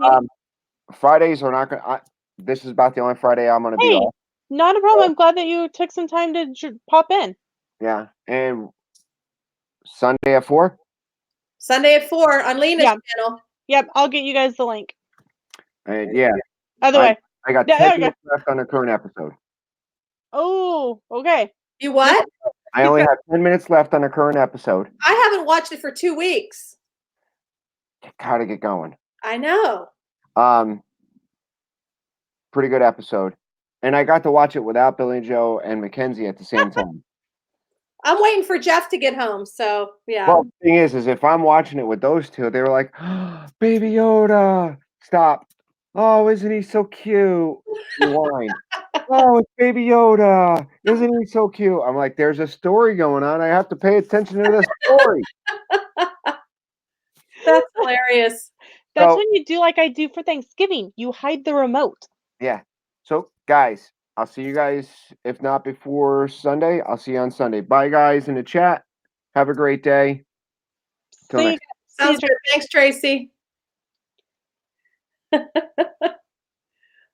Speaker 3: Fridays are not going to, this is about the only Friday I'm going to be off.
Speaker 1: Not a problem. I'm glad that you took some time to pop in.
Speaker 3: Yeah. And Sunday at 4?
Speaker 2: Sunday at 4 on Lena's channel.
Speaker 1: Yep, I'll get you guys the link.
Speaker 3: And yeah.
Speaker 1: Other way.
Speaker 3: I got 10 minutes left on the current episode.
Speaker 1: Oh, okay.
Speaker 2: You what?
Speaker 3: I only have 10 minutes left on the current episode.
Speaker 2: I haven't watched it for 2 weeks.
Speaker 3: Gotta get going.
Speaker 2: I know.
Speaker 3: Pretty good episode. And I got to watch it without Billy Joe and Mackenzie at the same time.
Speaker 2: I'm waiting for Jeff to get home, so yeah.
Speaker 3: Well, the thing is if I'm watching it with those two, they were like, oh, Baby Yoda, stop. Oh, isn't he so cute? Rewind. Oh, it's Baby Yoda. Isn't he so cute? I'm like, there's a story going on. I have to pay attention to the story.
Speaker 2: That's hilarious.
Speaker 1: That's when you do like I do for Thanksgiving. You hide the remote.
Speaker 3: Yeah. So, guys, I'll see you guys, if not before Sunday, I'll see you on Sunday. Bye, guys, in the chat. Have a great day. Till next.
Speaker 2: Sounds good. Thanks, Tracy.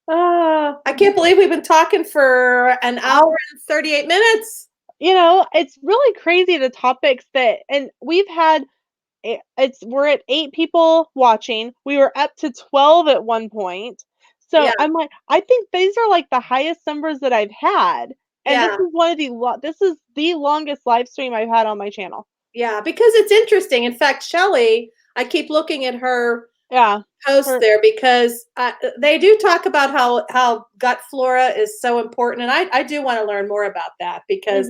Speaker 2: I can't believe we've been talking for an hour and 38 minutes.
Speaker 1: It's really crazy the topics and we've had we're at 8 people watching. We were up to 12 at one point. So I'm like, I think these are like the highest numbers that I've had. And this is the longest live stream I've had on my channel.
Speaker 2: Yeah, because it's interesting. In fact, Shelly, I keep looking at her posts there because they do talk about how gut flora is so important. And I do want to learn more about that because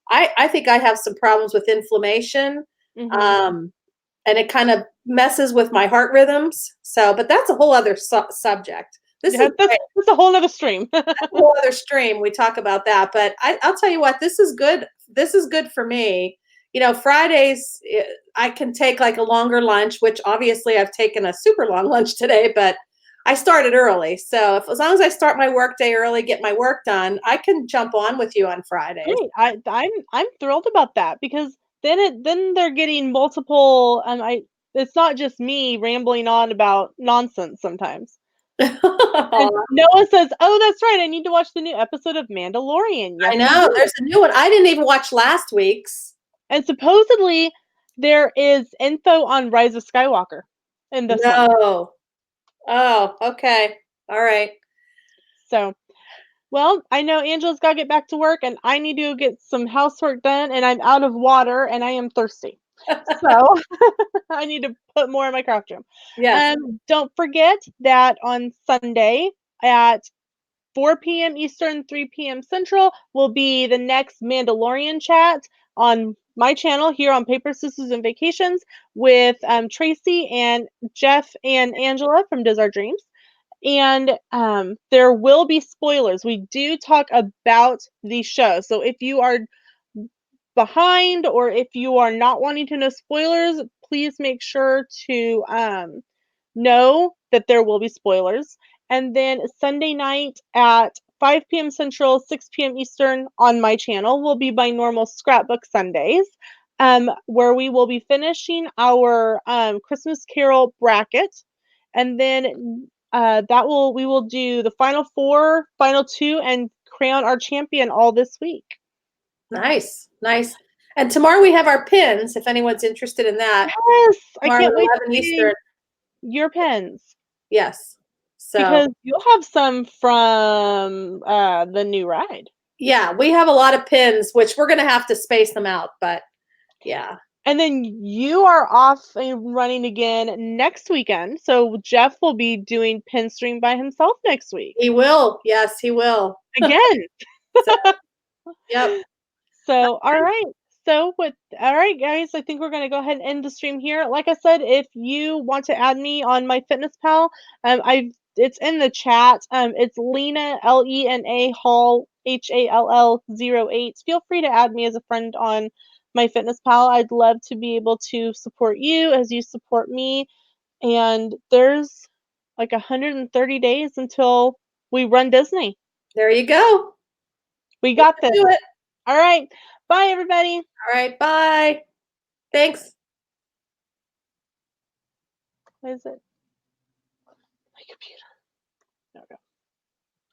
Speaker 2: I think I have some problems with inflammation. And it kind of messes with my heart rhythms. So, but that's a whole other subject. This
Speaker 1: Yeah,
Speaker 2: is great.
Speaker 1: that's a whole nother stream.
Speaker 2: A whole other stream. We talk about that, but I'll tell you what, this is good. This is good for me. You know, Fridays I can take like a longer lunch, which obviously I've taken a super long lunch today, but I started early. So as long as I start my work day early, get my work done, I can jump on with you on Fridays.
Speaker 1: Great. I'm thrilled about that because then they're getting multiple. It's not just me rambling on about nonsense sometimes. And Noah says, "Oh, that's right. I need to watch the new episode of Mandalorian." Yes,
Speaker 2: I
Speaker 1: you
Speaker 2: know.
Speaker 1: do.
Speaker 2: There's a new one. I didn't even watch last week's.
Speaker 1: And supposedly there is info on Rise of Skywalker in this one.
Speaker 2: No. Oh, okay. All right.
Speaker 1: So, well, I know Angela's got to get back to work, and I need to get some housework done, and I'm out of water, and I am thirsty. So I need to put more in my craft room.
Speaker 2: Yes.
Speaker 1: Don't forget that on Sunday at 4 p.m. Eastern, 3 p.m. Central will be the next Mandalorian chat on my channel here on Paper Sisters and Vacations with Tracy and Jeff and Angela from Does Our Dreams. And there will be spoilers. We do talk about the show. So if you are behind or if you are not wanting to know spoilers, please make sure to know that there will be spoilers. And then Sunday night at 5 p.m. Central, 6 p.m. Eastern on my channel will be my normal Scrapbook Sundays, where we will be finishing our Christmas Carol bracket. And then we will do the final four, final two, and crown our champion all this week.
Speaker 2: Nice. Nice. And tomorrow we have our pins, if anyone's interested in that.
Speaker 1: Yes, I
Speaker 2: Tomorrow
Speaker 1: can't
Speaker 2: at
Speaker 1: wait
Speaker 2: 11
Speaker 1: to see
Speaker 2: Eastern.
Speaker 1: your pens.
Speaker 2: Yes. So
Speaker 1: Because you'll have some from the new ride.
Speaker 2: yeah, we have a lot of pins, which we're going to have to space them out, but yeah.
Speaker 1: And then you are off and running again next weekend. So Jeff will be doing pin stream by himself next week.
Speaker 2: He will. Yes, he will.
Speaker 1: Again.
Speaker 2: Yep.
Speaker 1: So, all right. So, all right, guys, I think we're going to go ahead and end the stream here. Like I said, if you want to add me on my Fitness Pal, it's in the chat. It's Lena, Lena Hall, HALL 08. Feel free to add me as a friend on my Fitness Pal. I'd love to be able to support you as you support me. And there's like 130 days until we run Disney.
Speaker 2: There you go.
Speaker 1: We got this.
Speaker 2: Do it.
Speaker 1: All right. Bye, everybody.
Speaker 2: All right. Bye. Thanks.
Speaker 1: What is it? My computer. There we go.